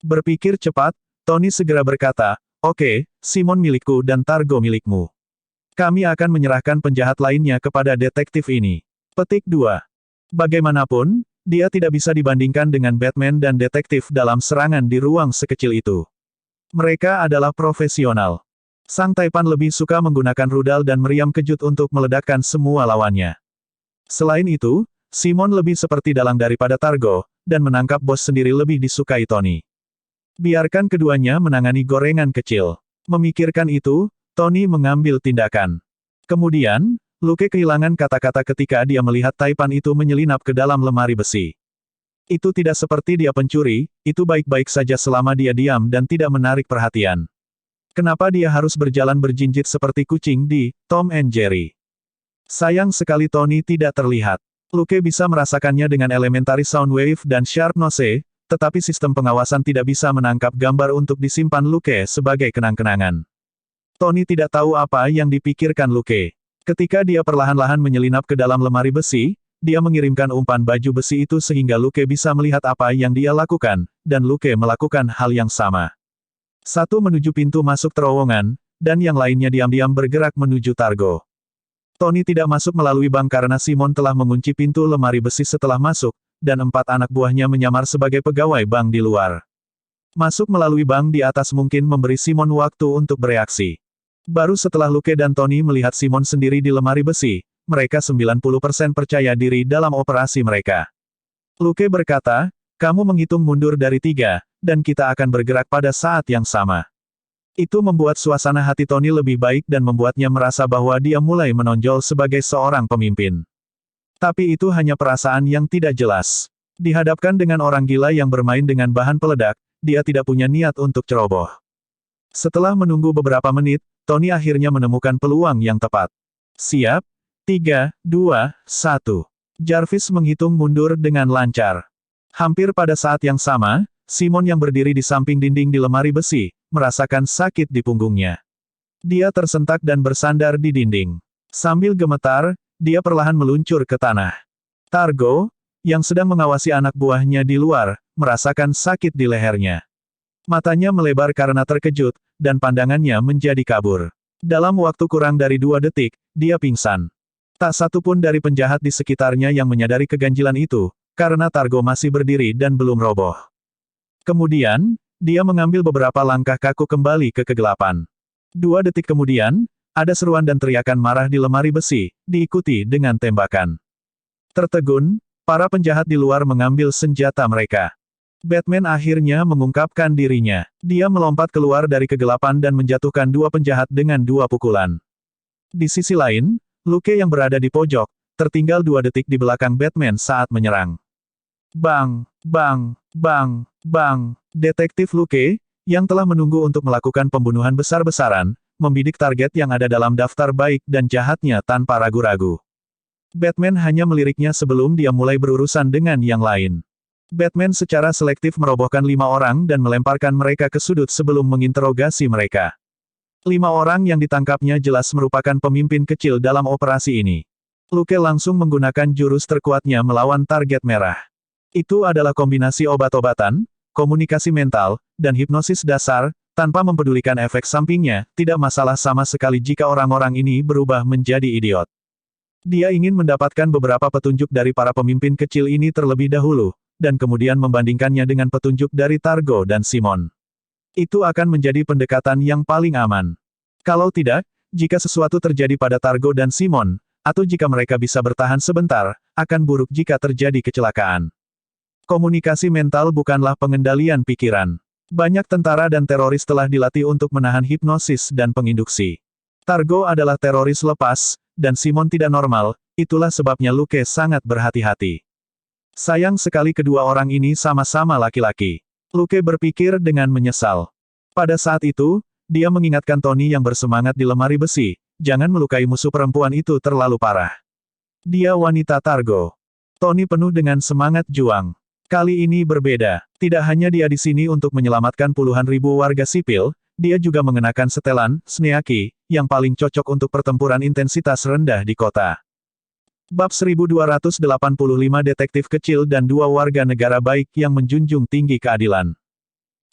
Berpikir cepat, Tony segera berkata, "Oke, Simon milikku dan Targo milikmu. Kami akan menyerahkan penjahat lainnya kepada detektif ini." Petik 2. Bagaimanapun, dia tidak bisa dibandingkan dengan Batman dan detektif dalam serangan di ruang sekecil itu. Mereka adalah profesional. Sang Taipan lebih suka menggunakan rudal dan meriam kejut untuk meledakkan semua lawannya. Selain itu, Simon lebih seperti dalang daripada Targo, dan menangkap bos sendiri lebih disukai Tony. Biarkan keduanya menangani gorengan kecil. Memikirkan itu, Tony mengambil tindakan. Kemudian, Luke kehilangan kata-kata ketika dia melihat Taipan itu menyelinap ke dalam lemari besi. Itu tidak seperti dia pencuri, itu baik-baik saja selama dia diam dan tidak menarik perhatian. Kenapa dia harus berjalan berjinjit seperti kucing di Tom and Jerry? Sayang sekali Tony tidak terlihat. Luke bisa merasakannya dengan elementary sound wave dan sharp nose, tetapi sistem pengawasan tidak bisa menangkap gambar untuk disimpan Luke sebagai kenang-kenangan. Tony tidak tahu apa yang dipikirkan Luke. Ketika dia perlahan-lahan menyelinap ke dalam lemari besi, dia mengirimkan umpan baju besi itu sehingga Luke bisa melihat apa yang dia lakukan, dan Luke melakukan hal yang sama. Satu menuju pintu masuk terowongan, dan yang lainnya diam-diam bergerak menuju Targo. Tony tidak masuk melalui bank karena Simon telah mengunci pintu lemari besi setelah masuk, dan 4 anak buahnya menyamar sebagai pegawai bank di luar. Masuk melalui bank di atas mungkin memberi Simon waktu untuk bereaksi. Baru setelah Luke dan Tony melihat Simon sendiri di lemari besi, mereka 90% percaya diri dalam operasi mereka. Luke berkata, "Kamu menghitung mundur dari 3, dan kita akan bergerak pada saat yang sama." Itu membuat suasana hati Tony lebih baik dan membuatnya merasa bahwa dia mulai menonjol sebagai seorang pemimpin. Tapi itu hanya perasaan yang tidak jelas. Dihadapkan dengan orang gila yang bermain dengan bahan peledak, dia tidak punya niat untuk ceroboh. Setelah menunggu beberapa menit, Tony akhirnya menemukan peluang yang tepat. "Siap? 3, 2, 1. Jarvis menghitung mundur dengan lancar. Hampir pada saat yang sama, Simon yang berdiri di samping dinding di lemari besi, merasakan sakit di punggungnya. Dia tersentak dan bersandar di dinding. Sambil gemetar, dia perlahan meluncur ke tanah. Targo, yang sedang mengawasi anak buahnya di luar, merasakan sakit di lehernya. Matanya melebar karena terkejut, dan pandangannya menjadi kabur. Dalam waktu kurang dari 2 detik, dia pingsan. Tak satu pun dari penjahat di sekitarnya yang menyadari keganjilan itu, karena Targo masih berdiri dan belum roboh. Kemudian, dia mengambil beberapa langkah kaku kembali ke kegelapan. 2 detik kemudian, ada seruan dan teriakan marah di lemari besi, diikuti dengan tembakan. Tertegun, para penjahat di luar mengambil senjata mereka. Batman akhirnya mengungkapkan dirinya. Dia melompat keluar dari kegelapan dan menjatuhkan 2 penjahat dengan 2 pukulan. Di sisi lain, Luke yang berada di pojok, tertinggal 2 detik di belakang Batman saat menyerang. Bang, bang, bang, bang. Detektif Luke, yang telah menunggu untuk melakukan pembunuhan besar-besaran, membidik target yang ada dalam daftar baik dan jahatnya tanpa ragu-ragu. Batman hanya meliriknya sebelum dia mulai berurusan dengan yang lain. Batman secara selektif merobohkan 5 orang dan melemparkan mereka ke sudut sebelum menginterogasi mereka. 5 orang yang ditangkapnya jelas merupakan pemimpin kecil dalam operasi ini. Luke langsung menggunakan jurus terkuatnya melawan target merah. Itu adalah kombinasi obat-obatan, komunikasi mental, dan hipnosis dasar, tanpa mempedulikan efek sampingnya, tidak masalah sama sekali jika orang-orang ini berubah menjadi idiot. Dia ingin mendapatkan beberapa petunjuk dari para pemimpin kecil ini terlebih dahulu, dan kemudian membandingkannya dengan petunjuk dari Targo dan Simon. Itu akan menjadi pendekatan yang paling aman. Kalau tidak, jika sesuatu terjadi pada Targo dan Simon, atau jika mereka bisa bertahan sebentar, akan buruk jika terjadi kecelakaan. Komunikasi mental bukanlah pengendalian pikiran. Banyak tentara dan teroris telah dilatih untuk menahan hipnosis dan penginduksi. Targo adalah teroris lepas, dan Simon tidak normal, itulah sebabnya Luke sangat berhati-hati. Sayang sekali kedua orang ini sama-sama laki-laki. Luke berpikir dengan menyesal. Pada saat itu, dia mengingatkan Tony yang bersemangat di lemari besi, jangan melukai musuh perempuan itu terlalu parah. Dia wanita Targo. Tony penuh dengan semangat juang. Kali ini berbeda. Tidak hanya dia di sini untuk menyelamatkan puluhan ribu warga sipil, dia juga mengenakan setelan, Sneaki, yang paling cocok untuk pertempuran intensitas rendah di kota. Bab 1285 Detektif Kecil dan dua warga negara baik yang menjunjung tinggi keadilan.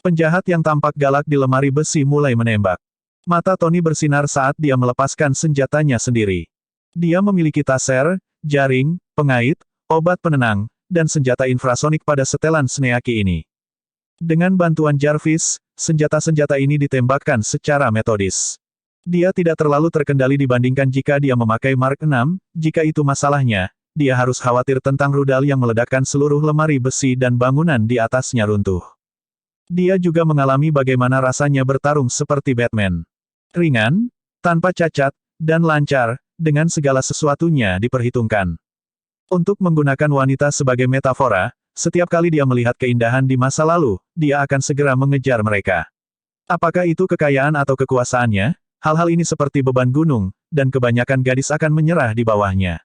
Penjahat yang tampak galak di lemari besi mulai menembak. Mata Tony bersinar saat dia melepaskan senjatanya sendiri. Dia memiliki taser, jaring, pengait, obat penenang, dan senjata infrasonik pada setelan Sneaki ini. Dengan bantuan Jarvis, senjata-senjata ini ditembakkan secara metodis. Dia tidak terlalu terkendali dibandingkan jika dia memakai Mark 6, jika itu masalahnya, dia harus khawatir tentang rudal yang meledakkan seluruh lemari besi dan bangunan di atasnya runtuh. Dia juga mengalami bagaimana rasanya bertarung seperti Batman. Ringan, tanpa cacat, dan lancar, dengan segala sesuatunya diperhitungkan. Untuk menggunakan wanita sebagai metafora, setiap kali dia melihat keindahan di masa lalu, dia akan segera mengejar mereka. Apakah itu kekayaan atau kekuasaannya? Hal-hal ini seperti beban gunung, dan kebanyakan gadis akan menyerah di bawahnya.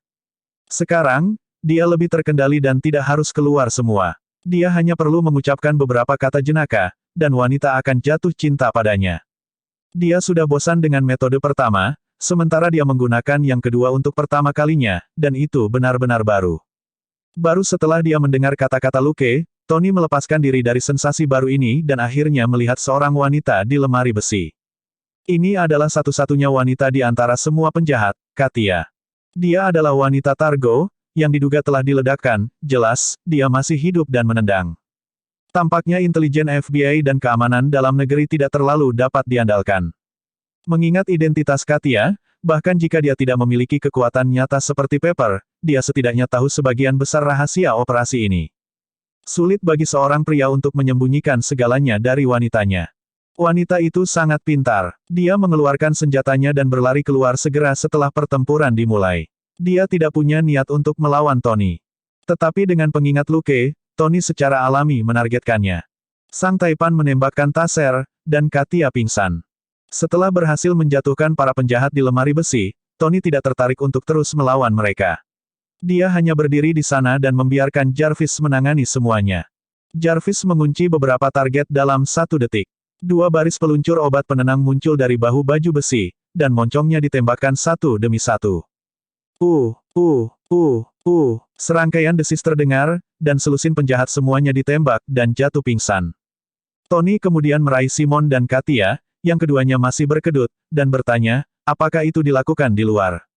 Sekarang, dia lebih terkendali dan tidak harus keluar semua. Dia hanya perlu mengucapkan beberapa kata jenaka, dan wanita akan jatuh cinta padanya. Dia sudah bosan dengan metode pertama, sementara dia menggunakan yang kedua untuk pertama kalinya, dan itu benar-benar baru. Baru setelah dia mendengar kata-kata Luke, Tony melepaskan diri dari sensasi baru ini dan akhirnya melihat seorang wanita di lemari besi. Ini adalah satu-satunya wanita di antara semua penjahat, Katia. Dia adalah wanita Targo, yang diduga telah diledakkan, jelas, dia masih hidup dan menendang. Tampaknya intelijen FBI dan keamanan dalam negeri tidak terlalu dapat diandalkan. Mengingat identitas Katia, bahkan jika dia tidak memiliki kekuatan nyata seperti Pepper, dia setidaknya tahu sebagian besar rahasia operasi ini. Sulit bagi seorang pria untuk menyembunyikan segalanya dari wanitanya. Wanita itu sangat pintar. Dia mengeluarkan senjatanya dan berlari keluar segera setelah pertempuran dimulai. Dia tidak punya niat untuk melawan Tony. Tetapi dengan pengingat Luke, Tony secara alami menargetkannya. Sang Taipan menembakkan taser, dan Katia pingsan. Setelah berhasil menjatuhkan para penjahat di lemari besi, Tony tidak tertarik untuk terus melawan mereka. Dia hanya berdiri di sana dan membiarkan Jarvis menangani semuanya. Jarvis mengunci beberapa target dalam 1 detik. 2 baris peluncur obat penenang muncul dari bahu baju besi, dan moncongnya ditembakkan satu demi satu. Serangkaian desis terdengar, dan selusin penjahat semuanya ditembak dan jatuh pingsan. Tony kemudian meraih Simon dan Katia, yang keduanya masih berkedut, dan bertanya, apakah itu dilakukan di luar?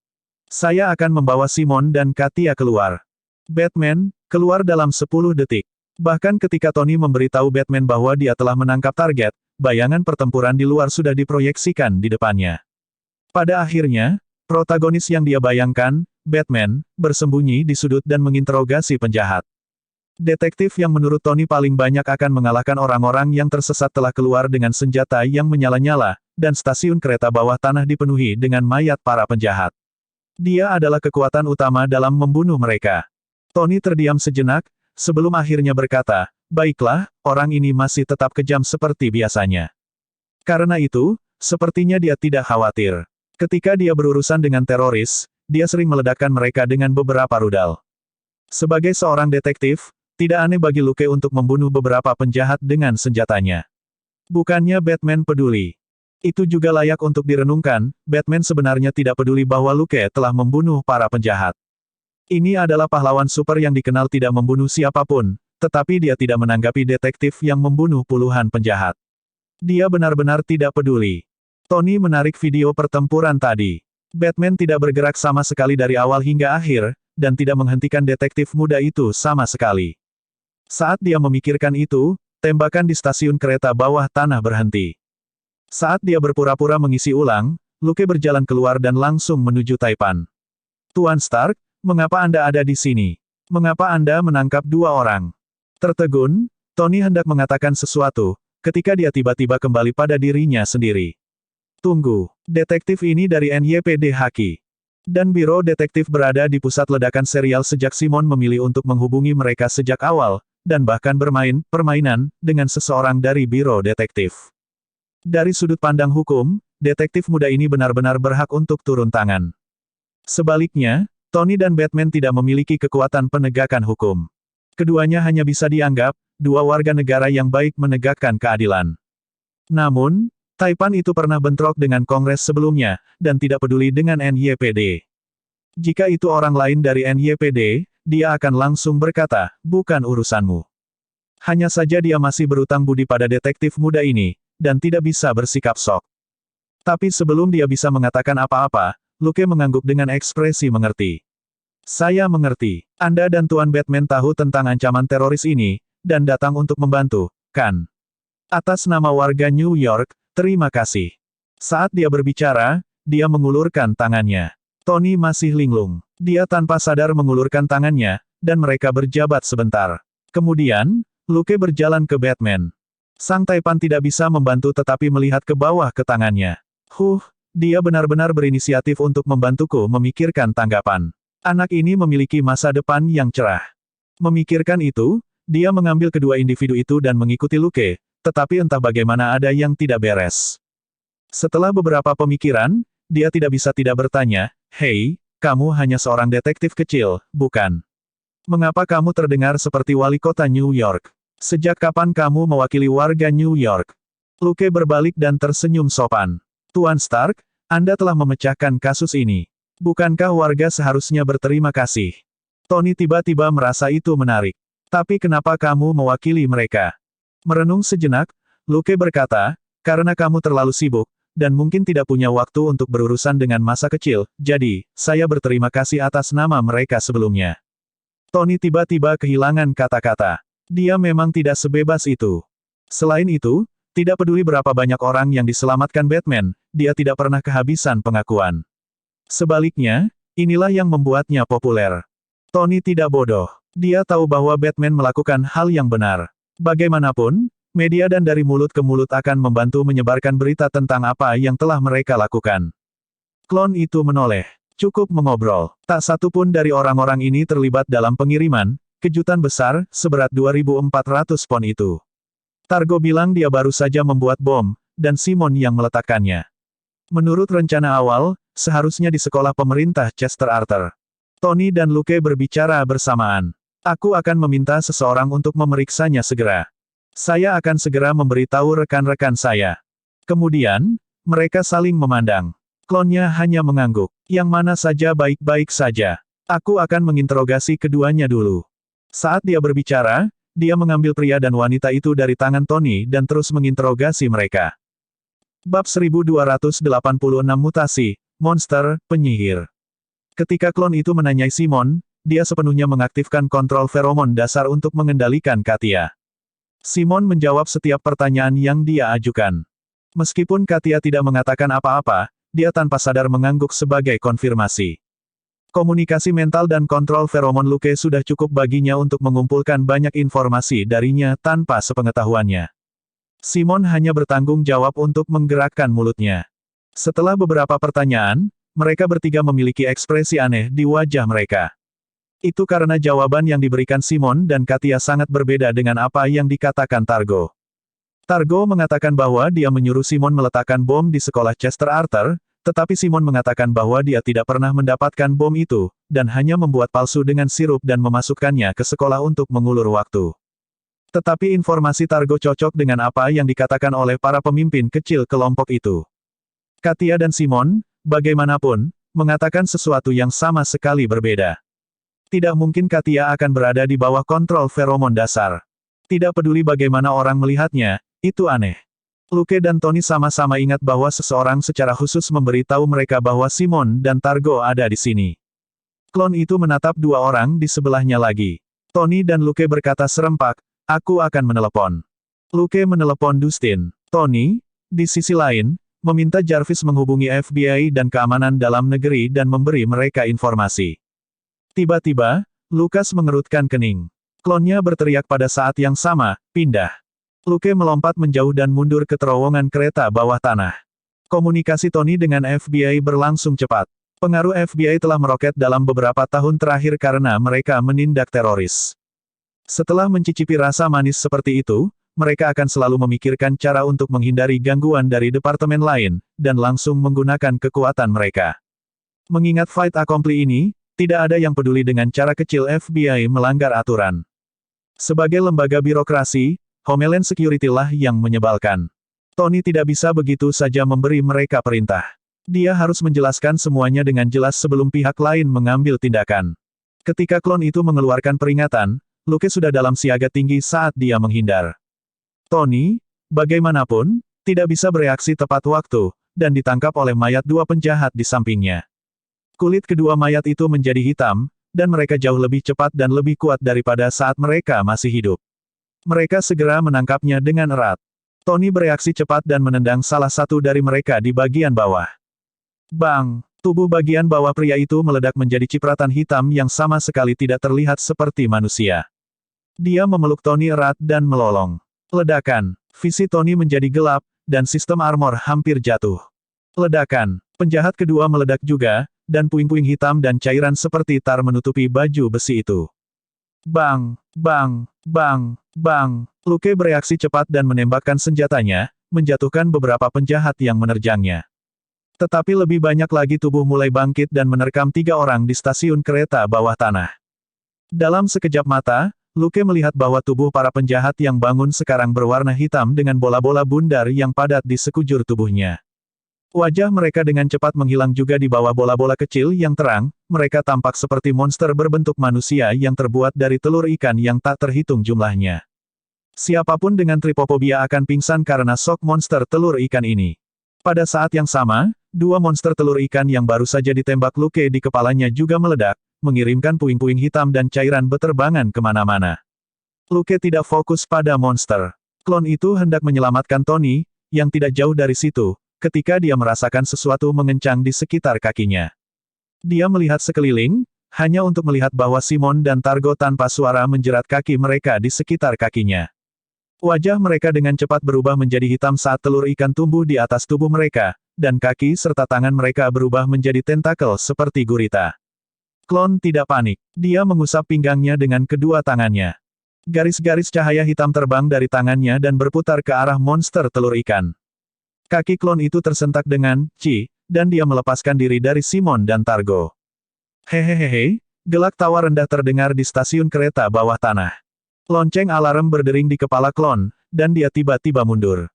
Saya akan membawa Simon dan Katia keluar. Batman, keluar dalam 10 detik. Bahkan ketika Tony memberitahu Batman bahwa dia telah menangkap target, bayangan pertempuran di luar sudah diproyeksikan di depannya. Pada akhirnya, protagonis yang dia bayangkan, Batman, bersembunyi di sudut dan menginterogasi penjahat. Detektif yang menurut Tony paling banyak akan mengalahkan orang-orang yang tersesat telah keluar dengan senjata yang menyala-nyala, dan stasiun kereta bawah tanah dipenuhi dengan mayat para penjahat. Dia adalah kekuatan utama dalam membunuh mereka. Tony terdiam sejenak, sebelum akhirnya berkata, baiklah, orang ini masih tetap kejam seperti biasanya. Karena itu, sepertinya dia tidak khawatir. Ketika dia berurusan dengan teroris, dia sering meledakkan mereka dengan beberapa rudal. Sebagai seorang detektif, tidak aneh bagi Luke untuk membunuh beberapa penjahat dengan senjatanya. Bukannya Batman peduli. Itu juga layak untuk direnungkan, Batman sebenarnya tidak peduli bahwa Luke telah membunuh para penjahat. Ini adalah pahlawan super yang dikenal tidak membunuh siapapun, tetapi dia tidak menanggapi detektif yang membunuh puluhan penjahat. Dia benar-benar tidak peduli. Tony menarik video pertempuran tadi. Batman tidak bergerak sama sekali dari awal hingga akhir, dan tidak menghentikan detektif muda itu sama sekali. Saat dia memikirkan itu, tembakan di stasiun kereta bawah tanah berhenti. Saat dia berpura-pura mengisi ulang, Luke berjalan keluar dan langsung menuju Taipan. Tuan Stark, mengapa Anda ada di sini? Mengapa Anda menangkap 2 orang? Tertegun, Tony hendak mengatakan sesuatu, ketika dia tiba-tiba kembali pada dirinya sendiri. Tunggu, detektif ini dari NYPD Haki. Dan Biro Detektif berada di pusat ledakan serial sejak Simon memilih untuk menghubungi mereka sejak awal, dan bahkan bermain permainan dengan seseorang dari Biro Detektif. Dari sudut pandang hukum, detektif muda ini benar-benar berhak untuk turun tangan. Sebaliknya, Tony dan Batman tidak memiliki kekuatan penegakan hukum. Keduanya hanya bisa dianggap dua warga negara yang baik menegakkan keadilan. Namun, Taipan itu pernah bentrok dengan Kongres sebelumnya, dan tidak peduli dengan NYPD. Jika itu orang lain dari NYPD, dia akan langsung berkata, bukan urusanmu. Hanya saja dia masih berutang budi pada detektif muda ini, dan tidak bisa bersikap sok. Tapi sebelum dia bisa mengatakan apa-apa, Luke mengangguk dengan ekspresi mengerti. Saya mengerti. Anda dan Tuan Batman tahu tentang ancaman teroris ini, dan datang untuk membantu, kan? Atas nama warga New York, terima kasih. Saat dia berbicara, dia mengulurkan tangannya. Tony masih linglung. Dia tanpa sadar mengulurkan tangannya, dan mereka berjabat sebentar. Kemudian, Luke berjalan ke Batman. Sang Taipan tidak bisa membantu tetapi melihat ke bawah ke tangannya. Dia benar-benar berinisiatif untuk membantuku memikirkan tanggapan. Anak ini memiliki masa depan yang cerah. Memikirkan itu, dia mengambil kedua individu itu dan mengikuti Luke, tetapi entah bagaimana ada yang tidak beres. Setelah beberapa pemikiran, dia tidak bisa tidak bertanya, "Hei, kamu hanya seorang detektif kecil, bukan? Mengapa kamu terdengar seperti wali kota New York? Sejak kapan kamu mewakili warga New York?" Luke berbalik dan tersenyum sopan. "Tuan Stark, Anda telah memecahkan kasus ini. Bukankah warga seharusnya berterima kasih?" Tony tiba-tiba merasa itu menarik. "Tapi kenapa kamu mewakili mereka?" Merenung sejenak, Luke berkata, "Karena kamu terlalu sibuk, dan mungkin tidak punya waktu untuk berurusan dengan masa kecil, jadi, saya berterima kasih atas nama mereka sebelumnya." Tony tiba-tiba kehilangan kata-kata. Dia memang tidak sebebas itu. Selain itu, tidak peduli berapa banyak orang yang diselamatkan Batman, dia tidak pernah kehabisan pengakuan. Sebaliknya, inilah yang membuatnya populer. Tony tidak bodoh. Dia tahu bahwa Batman melakukan hal yang benar. Bagaimanapun, media dan dari mulut ke mulut akan membantu menyebarkan berita tentang apa yang telah mereka lakukan. Klon itu menoleh. Cukup mengobrol. Tak satu pun dari orang-orang ini terlibat dalam pengiriman, kejutan besar, seberat 2.400 pon itu. Targo bilang dia baru saja membuat bom, dan Simon yang meletakkannya. Menurut rencana awal, seharusnya di sekolah pemerintah Chester Arthur. Tony dan Luke berbicara bersamaan. "Aku akan meminta seseorang untuk memeriksanya segera. Saya akan segera memberitahu rekan-rekan saya." Kemudian, mereka saling memandang. Klonnya hanya mengangguk. "Yang mana saja baik-baik saja. Aku akan menginterogasi keduanya dulu." Saat dia berbicara, dia mengambil pria dan wanita itu dari tangan Tony dan terus menginterogasi mereka. Bab 1286 Mutasi, Monster, Penyihir. Ketika klon itu menanyai Simon, dia sepenuhnya mengaktifkan kontrol feromon dasar untuk mengendalikan Katia. Simon menjawab setiap pertanyaan yang dia ajukan. Meskipun Katia tidak mengatakan apa-apa, dia tanpa sadar mengangguk sebagai konfirmasi. Komunikasi mental dan kontrol feromon Luke sudah cukup baginya untuk mengumpulkan banyak informasi darinya tanpa sepengetahuannya. Simon hanya bertanggung jawab untuk menggerakkan mulutnya. Setelah beberapa pertanyaan, mereka bertiga memiliki ekspresi aneh di wajah mereka. Itu karena jawaban yang diberikan Simon dan Katia sangat berbeda dengan apa yang dikatakan Targo. Targo mengatakan bahwa dia menyuruh Simon meletakkan bom di sekolah Chester Arthur, tetapi Simon mengatakan bahwa dia tidak pernah mendapatkan bom itu, dan hanya membuat palsu dengan sirup dan memasukkannya ke sekolah untuk mengulur waktu. Tetapi informasi Targo cocok dengan apa yang dikatakan oleh para pemimpin kecil kelompok itu. Katia dan Simon, bagaimanapun, mengatakan sesuatu yang sama sekali berbeda. Tidak mungkin Katia akan berada di bawah kontrol feromon dasar. Tidak peduli bagaimana orang melihatnya, itu aneh. Luke dan Tony sama-sama ingat bahwa seseorang secara khusus memberitahu mereka bahwa Simon dan Targo ada di sini. Klon itu menatap dua orang di sebelahnya lagi. Tony dan Luke berkata serempak, "Aku akan menelepon." Luke menelepon Dustin. Tony, di sisi lain, meminta Jarvis menghubungi FBI dan keamanan dalam negeri dan memberi mereka informasi. Tiba-tiba, Lucas mengerutkan kening. Klonnya berteriak pada saat yang sama, "Pindah!" Luke melompat menjauh dan mundur ke terowongan kereta bawah tanah. Komunikasi Tony dengan FBI berlangsung cepat. Pengaruh FBI telah meroket dalam beberapa tahun terakhir karena mereka menindak teroris. Setelah mencicipi rasa manis seperti itu, mereka akan selalu memikirkan cara untuk menghindari gangguan dari departemen lain, dan langsung menggunakan kekuatan mereka. Mengingat fight accompli ini, Tidak ada yang peduli dengan cara kecil FBI melanggar aturan. Sebagai lembaga birokrasi, Homeland Security lah yang menyebalkan. Tony tidak bisa begitu saja memberi mereka perintah. Dia harus menjelaskan semuanya dengan jelas sebelum pihak lain mengambil tindakan. Ketika klon itu mengeluarkan peringatan, Luke sudah dalam siaga tinggi saat dia menghindar. Tony, bagaimanapun, tidak bisa bereaksi tepat waktu, dan ditangkap oleh mayat dua penjahat di sampingnya. Kulit kedua mayat itu menjadi hitam, dan mereka jauh lebih cepat dan lebih kuat daripada saat mereka masih hidup. Mereka segera menangkapnya dengan erat. Tony bereaksi cepat dan menendang salah satu dari mereka di bagian bawah. Bang! Tubuh bagian bawah pria itu meledak menjadi cipratan hitam yang sama sekali tidak terlihat seperti manusia. Dia memeluk Tony erat dan melolong. Ledakan. Visi Tony menjadi gelap, dan sistem armor hampir jatuh. Ledakan. Penjahat kedua meledak juga, dan puing-puing hitam dan cairan seperti tar menutupi baju besi itu. Bang! Bang! Bang! Bang! Luke bereaksi cepat dan menembakkan senjatanya, menjatuhkan beberapa penjahat yang menerjangnya. Tetapi lebih banyak lagi tubuh mulai bangkit dan menerkam 3 orang di stasiun kereta bawah tanah. Dalam sekejap mata, Luke melihat bahwa tubuh para penjahat yang bangun sekarang berwarna hitam dengan bola-bola bundar yang padat di sekujur tubuhnya. Wajah mereka dengan cepat menghilang juga di bawah bola-bola kecil yang terang, mereka tampak seperti monster berbentuk manusia yang terbuat dari telur ikan yang tak terhitung jumlahnya. Siapapun dengan tripofobia akan pingsan karena shock monster telur ikan ini. Pada saat yang sama, 2 monster telur ikan yang baru saja ditembak Luke di kepalanya juga meledak, mengirimkan puing-puing hitam dan cairan beterbangan kemana-mana. Luke tidak fokus pada monster. Klon itu hendak menyelamatkan Tony, yang tidak jauh dari situ, ketika dia merasakan sesuatu mengencang di sekitar kakinya. Dia melihat sekeliling, hanya untuk melihat bahwa Simon dan Targo tanpa suara menjerat kaki mereka di sekitar kakinya. Wajah mereka dengan cepat berubah menjadi hitam saat telur ikan tumbuh di atas tubuh mereka, dan kaki serta tangan mereka berubah menjadi tentakel seperti gurita. Klon tidak panik. Dia mengusap pinggangnya dengan kedua tangannya. Garis-garis cahaya hitam terbang dari tangannya dan berputar ke arah monster telur ikan. Kaki klon itu tersentak dengan "Ci", dan dia melepaskan diri dari Simon dan Targo. Hehehehe, gelak tawa rendah terdengar di stasiun kereta bawah tanah. Lonceng alarm berdering di kepala klon, dan dia tiba-tiba mundur.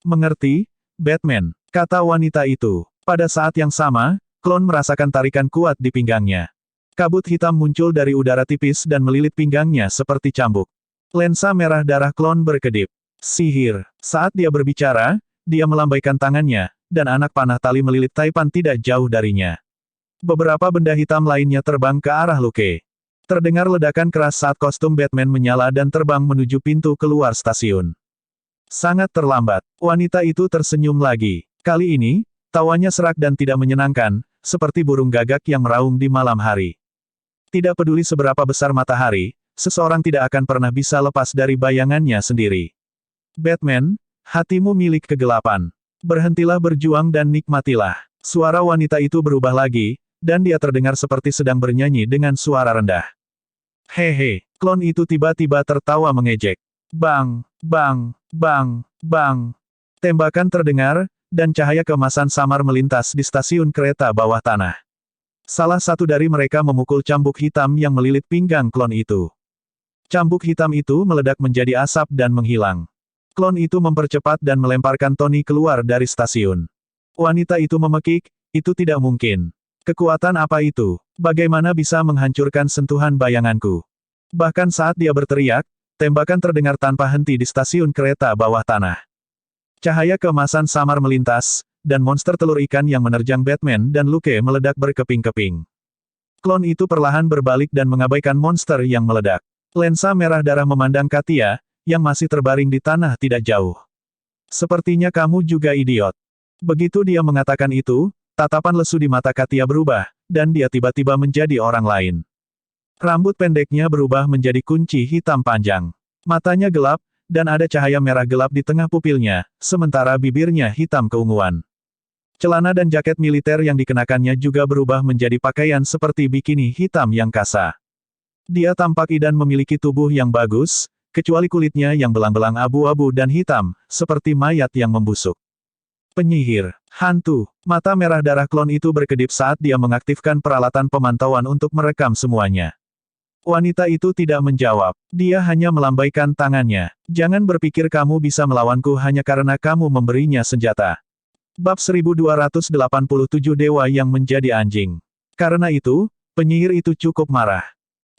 Mengerti, Batman, kata wanita itu. Pada saat yang sama, klon merasakan tarikan kuat di pinggangnya. Kabut hitam muncul dari udara tipis dan melilit pinggangnya seperti cambuk. Lensa merah darah klon berkedip. Sihir. Saat dia berbicara, dia melambaikan tangannya, dan anak panah tali melilit Taipan tidak jauh darinya. Beberapa benda hitam lainnya terbang ke arah Luke. Terdengar ledakan keras saat kostum Batman menyala dan terbang menuju pintu keluar stasiun. Sangat terlambat. Wanita itu tersenyum lagi. Kali ini, tawanya serak dan tidak menyenangkan, seperti burung gagak yang meraung di malam hari. Tidak peduli seberapa besar matahari, seseorang tidak akan pernah bisa lepas dari bayangannya sendiri. Batman, hatimu milik kegelapan. Berhentilah berjuang dan nikmatilah. Suara wanita itu berubah lagi, dan dia terdengar seperti sedang bernyanyi dengan suara rendah. Hehe, klon itu tiba-tiba tertawa mengejek. Bang, bang, bang, bang. Tembakan terdengar, dan cahaya keemasan samar melintas di stasiun kereta bawah tanah. Salah satu dari mereka memukul cambuk hitam yang melilit pinggang klon itu. Cambuk hitam itu meledak menjadi asap dan menghilang. Klon itu mempercepat dan melemparkan Tony keluar dari stasiun. Wanita itu memekik, itu tidak mungkin. Kekuatan apa itu? Bagaimana bisa menghancurkan sentuhan bayanganku? Bahkan saat dia berteriak, tembakan terdengar tanpa henti di stasiun kereta bawah tanah. Cahaya keemasan samar melintas, dan monster telur ikan yang menerjang Batman dan Luke meledak berkeping-keping. Klon itu perlahan berbalik dan mengabaikan monster yang meledak. Lensa merah darah memandang Katia, yang masih terbaring di tanah tidak jauh. Sepertinya kamu juga idiot. Begitu dia mengatakan itu, tatapan lesu di mata Katia berubah, dan dia tiba-tiba menjadi orang lain. Rambut pendeknya berubah menjadi kunci hitam panjang. Matanya gelap, dan ada cahaya merah gelap di tengah pupilnya, sementara bibirnya hitam keunguan. Celana dan jaket militer yang dikenakannya juga berubah menjadi pakaian seperti bikini hitam yang kasa. Dia tampak idan memiliki tubuh yang bagus, kecuali kulitnya yang belang-belang abu-abu dan hitam, seperti mayat yang membusuk. Penyihir, hantu, mata merah darah klon itu berkedip saat dia mengaktifkan peralatan pemantauan untuk merekam semuanya. Wanita itu tidak menjawab. Dia hanya melambaikan tangannya. Jangan berpikir kamu bisa melawanku hanya karena kamu memberinya senjata. Bab 1287 Dewa yang menjadi anjing. Karena itu, penyihir itu cukup marah.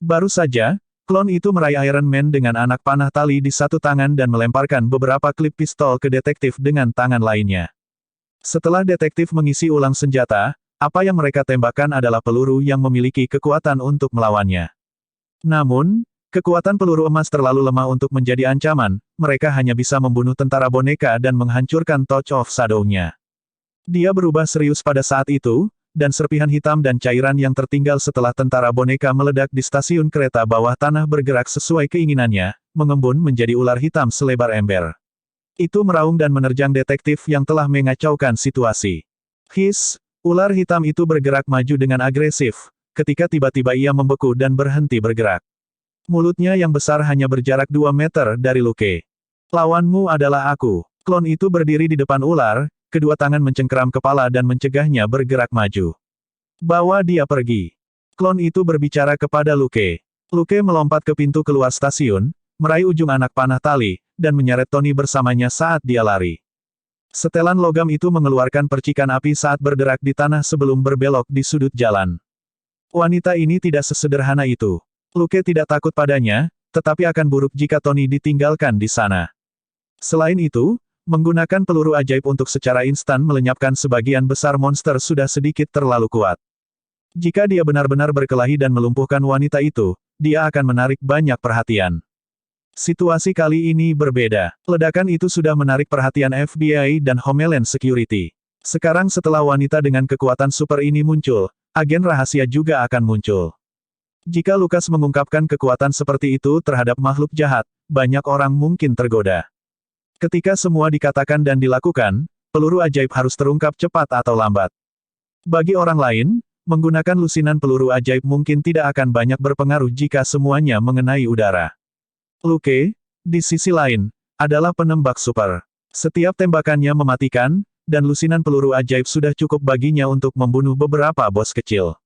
Baru saja, klon itu meraih Iron Man dengan anak panah tali di satu tangan dan melemparkan beberapa klip pistol ke detektif dengan tangan lainnya. Setelah detektif mengisi ulang senjata, apa yang mereka tembakkan adalah peluru yang memiliki kekuatan untuk melawannya. Namun, kekuatan peluru emas terlalu lemah untuk menjadi ancaman, mereka hanya bisa membunuh tentara boneka dan menghancurkan Touch of Shadow-nya. Dia berubah serius pada saat itu, dan serpihan hitam dan cairan yang tertinggal setelah tentara boneka meledak di stasiun kereta bawah tanah bergerak sesuai keinginannya, mengembun menjadi ular hitam selebar ember. Itu meraung dan menerjang detektif yang telah mengacaukan situasi. His, ular hitam itu bergerak maju dengan agresif, ketika tiba-tiba ia membeku dan berhenti bergerak. Mulutnya yang besar hanya berjarak 2 meter dari Luke. Lawanmu adalah aku. Klon itu berdiri di depan ular, kedua tangan mencengkeram kepala dan mencegahnya bergerak maju. Bawa dia pergi. Klon itu berbicara kepada Luke. Luke melompat ke pintu keluar stasiun, meraih ujung anak panah tali, dan menyeret Tony bersamanya saat dia lari. Setelan logam itu mengeluarkan percikan api saat berderak di tanah sebelum berbelok di sudut jalan. Wanita ini tidak sesederhana itu. Luke tidak takut padanya, tetapi akan buruk jika Tony ditinggalkan di sana. Selain itu, menggunakan peluru ajaib untuk secara instan melenyapkan sebagian besar monster sudah sedikit terlalu kuat. Jika dia benar-benar berkelahi dan melumpuhkan wanita itu, dia akan menarik banyak perhatian. Situasi kali ini berbeda. Ledakan itu sudah menarik perhatian FBI dan Homeland Security. Sekarang setelah wanita dengan kekuatan super ini muncul, agen rahasia juga akan muncul. Jika Lucas mengungkapkan kekuatan seperti itu terhadap makhluk jahat, banyak orang mungkin tergoda. Ketika semua dikatakan dan dilakukan, peluru ajaib harus terungkap cepat atau lambat. Bagi orang lain, menggunakan lusinan peluru ajaib mungkin tidak akan banyak berpengaruh jika semuanya mengenai udara. Luke, di sisi lain, adalah penembak super. Setiap tembakannya mematikan, dan lusinan peluru ajaib sudah cukup baginya untuk membunuh beberapa bos kecil.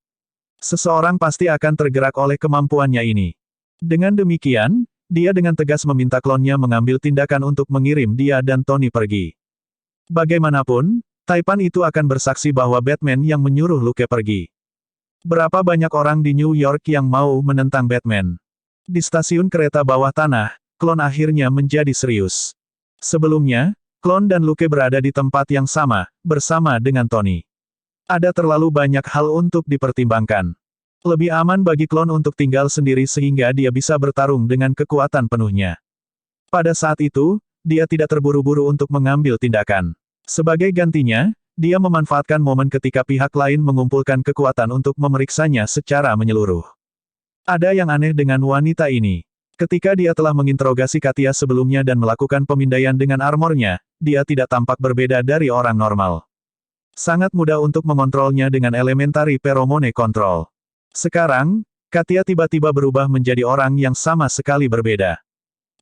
Seseorang pasti akan tergerak oleh kemampuannya ini. Dengan demikian, dia dengan tegas meminta klonnya mengambil tindakan untuk mengirim dia dan Tony pergi. Bagaimanapun, Taipan itu akan bersaksi bahwa Batman yang menyuruh Luke pergi. Berapa banyak orang di New York yang mau menentang Batman? Di stasiun kereta bawah tanah, klon akhirnya menjadi serius. Sebelumnya, klon dan Luke berada di tempat yang sama, bersama dengan Tony. Ada terlalu banyak hal untuk dipertimbangkan. Lebih aman bagi klon untuk tinggal sendiri sehingga dia bisa bertarung dengan kekuatan penuhnya. Pada saat itu, dia tidak terburu-buru untuk mengambil tindakan. Sebagai gantinya, dia memanfaatkan momen ketika pihak lain mengumpulkan kekuatan untuk memeriksanya secara menyeluruh. Ada yang aneh dengan wanita ini. Ketika dia telah menginterogasi Katia sebelumnya dan melakukan pemindaian dengan armornya, dia tidak tampak berbeda dari orang normal. Sangat mudah untuk mengontrolnya dengan elementary pheromone control. Sekarang, Katia tiba-tiba berubah menjadi orang yang sama sekali berbeda.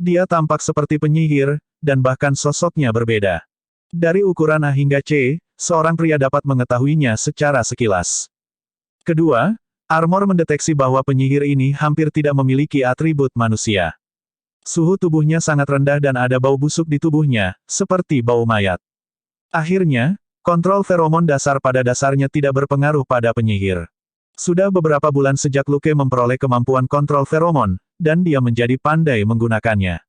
Dia tampak seperti penyihir, dan bahkan sosoknya berbeda. Dari ukuran A hingga C, seorang pria dapat mengetahuinya secara sekilas. Kedua, armor mendeteksi bahwa penyihir ini hampir tidak memiliki atribut manusia. Suhu tubuhnya sangat rendah dan ada bau busuk di tubuhnya, seperti bau mayat. Akhirnya, kontrol feromon dasar pada dasarnya tidak berpengaruh pada penyihir. Sudah beberapa bulan sejak Luke memperoleh kemampuan kontrol feromon, dan dia menjadi pandai menggunakannya.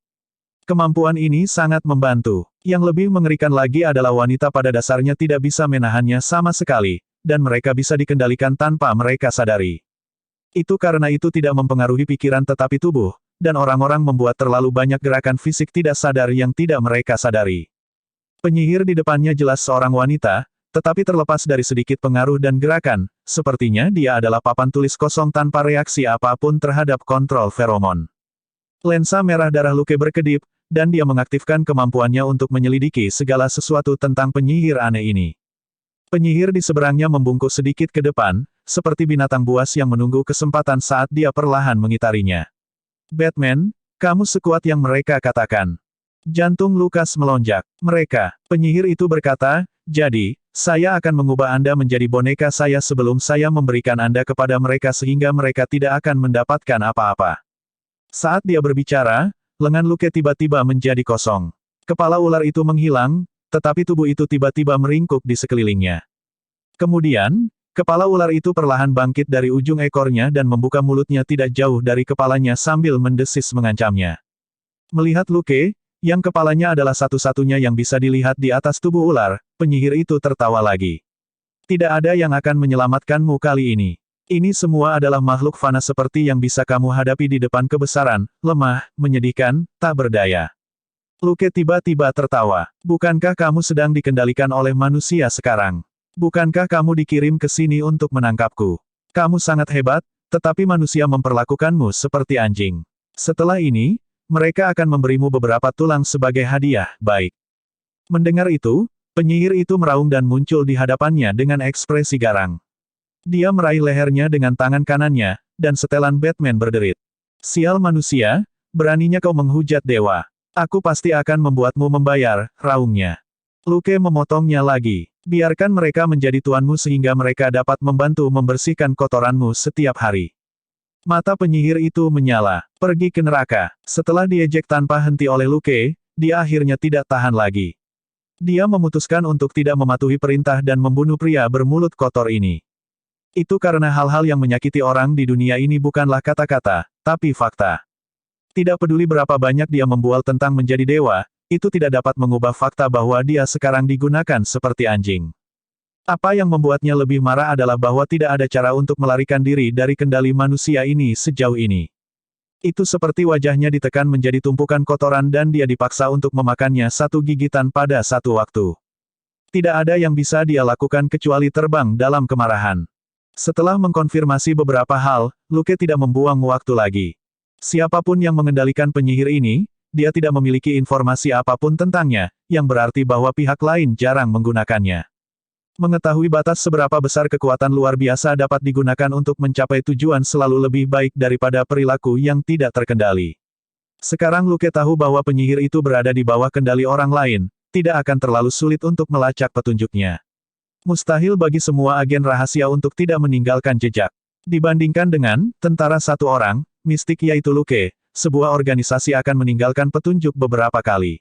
Kemampuan ini sangat membantu. Yang lebih mengerikan lagi adalah wanita pada dasarnya tidak bisa menahannya sama sekali, dan mereka bisa dikendalikan tanpa mereka sadari. Itu karena itu tidak mempengaruhi pikiran tetapi tubuh, dan orang-orang membuat terlalu banyak gerakan fisik tidak sadar yang tidak mereka sadari. Penyihir di depannya jelas seorang wanita, tetapi terlepas dari sedikit pengaruh dan gerakan, sepertinya dia adalah papan tulis kosong tanpa reaksi apapun terhadap kontrol feromon. Lensa merah darah Luke berkedip, dan dia mengaktifkan kemampuannya untuk menyelidiki segala sesuatu tentang penyihir aneh ini. Penyihir di seberangnya membungkuk sedikit ke depan, seperti binatang buas yang menunggu kesempatan saat dia perlahan mengitarinya. Batman, kamu sekuat yang mereka katakan. Jantung Lucas melonjak. Mereka, penyihir itu berkata, Jadi, saya akan mengubah Anda menjadi boneka saya sebelum saya memberikan Anda kepada mereka sehingga mereka tidak akan mendapatkan apa-apa. Saat dia berbicara, lengan Luke tiba-tiba menjadi kosong. Kepala ular itu menghilang, tetapi tubuh itu tiba-tiba meringkuk di sekelilingnya. Kemudian, kepala ular itu perlahan bangkit dari ujung ekornya dan membuka mulutnya tidak jauh dari kepalanya sambil mendesis mengancamnya. Melihat Luke, yang kepalanya adalah satu-satunya yang bisa dilihat di atas tubuh ular, penyihir itu tertawa lagi. Tidak ada yang akan menyelamatkanmu kali ini. Ini semua adalah makhluk fana seperti yang bisa kamu hadapi di depan kebesaran, lemah, menyedihkan, tak berdaya. Luke tiba-tiba tertawa. Bukankah kamu sedang dikendalikan oleh manusia sekarang? Bukankah kamu dikirim ke sini untuk menangkapku? Kamu sangat hebat, tetapi manusia memperlakukanmu seperti anjing. Setelah ini, mereka akan memberimu beberapa tulang sebagai hadiah, baik. Mendengar itu, penyihir itu meraung dan muncul di hadapannya dengan ekspresi garang. Dia meraih lehernya dengan tangan kanannya, dan setelan Batman berderit. Sial manusia, beraninya kau menghujat dewa. Aku pasti akan membuatmu membayar, raungnya. Luke memotongnya lagi. Biarkan mereka menjadi tuanmu sehingga mereka dapat membantu membersihkan kotoranmu setiap hari. Mata penyihir itu menyala. Pergi ke neraka. Setelah diejek tanpa henti oleh Luke, dia akhirnya tidak tahan lagi. Dia memutuskan untuk tidak mematuhi perintah dan membunuh pria bermulut kotor ini. Itu karena hal-hal yang menyakiti orang di dunia ini bukanlah kata-kata, tapi fakta. Tidak peduli berapa banyak dia membual tentang menjadi dewa, itu tidak dapat mengubah fakta bahwa dia sekarang digunakan seperti anjing. Apa yang membuatnya lebih marah adalah bahwa tidak ada cara untuk melarikan diri dari kendali manusia ini sejauh ini. Itu seperti wajahnya ditekan menjadi tumpukan kotoran dan dia dipaksa untuk memakannya satu gigitan pada satu waktu. Tidak ada yang bisa dia lakukan kecuali terbang dalam kemarahan. Setelah mengkonfirmasi beberapa hal, Luke tidak membuang waktu lagi. Siapapun yang mengendalikan penyihir ini, dia tidak memiliki informasi apapun tentangnya, yang berarti bahwa pihak lain jarang menggunakannya. Mengetahui batas seberapa besar kekuatan luar biasa dapat digunakan untuk mencapai tujuan selalu lebih baik daripada perilaku yang tidak terkendali. Sekarang Luke tahu bahwa penyihir itu berada di bawah kendali orang lain, tidak akan terlalu sulit untuk melacak petunjuknya. Mustahil bagi semua agen rahasia untuk tidak meninggalkan jejak. Dibandingkan dengan tentara satu orang, mistik yaitu Luke, sebuah organisasi akan meninggalkan petunjuk beberapa kali.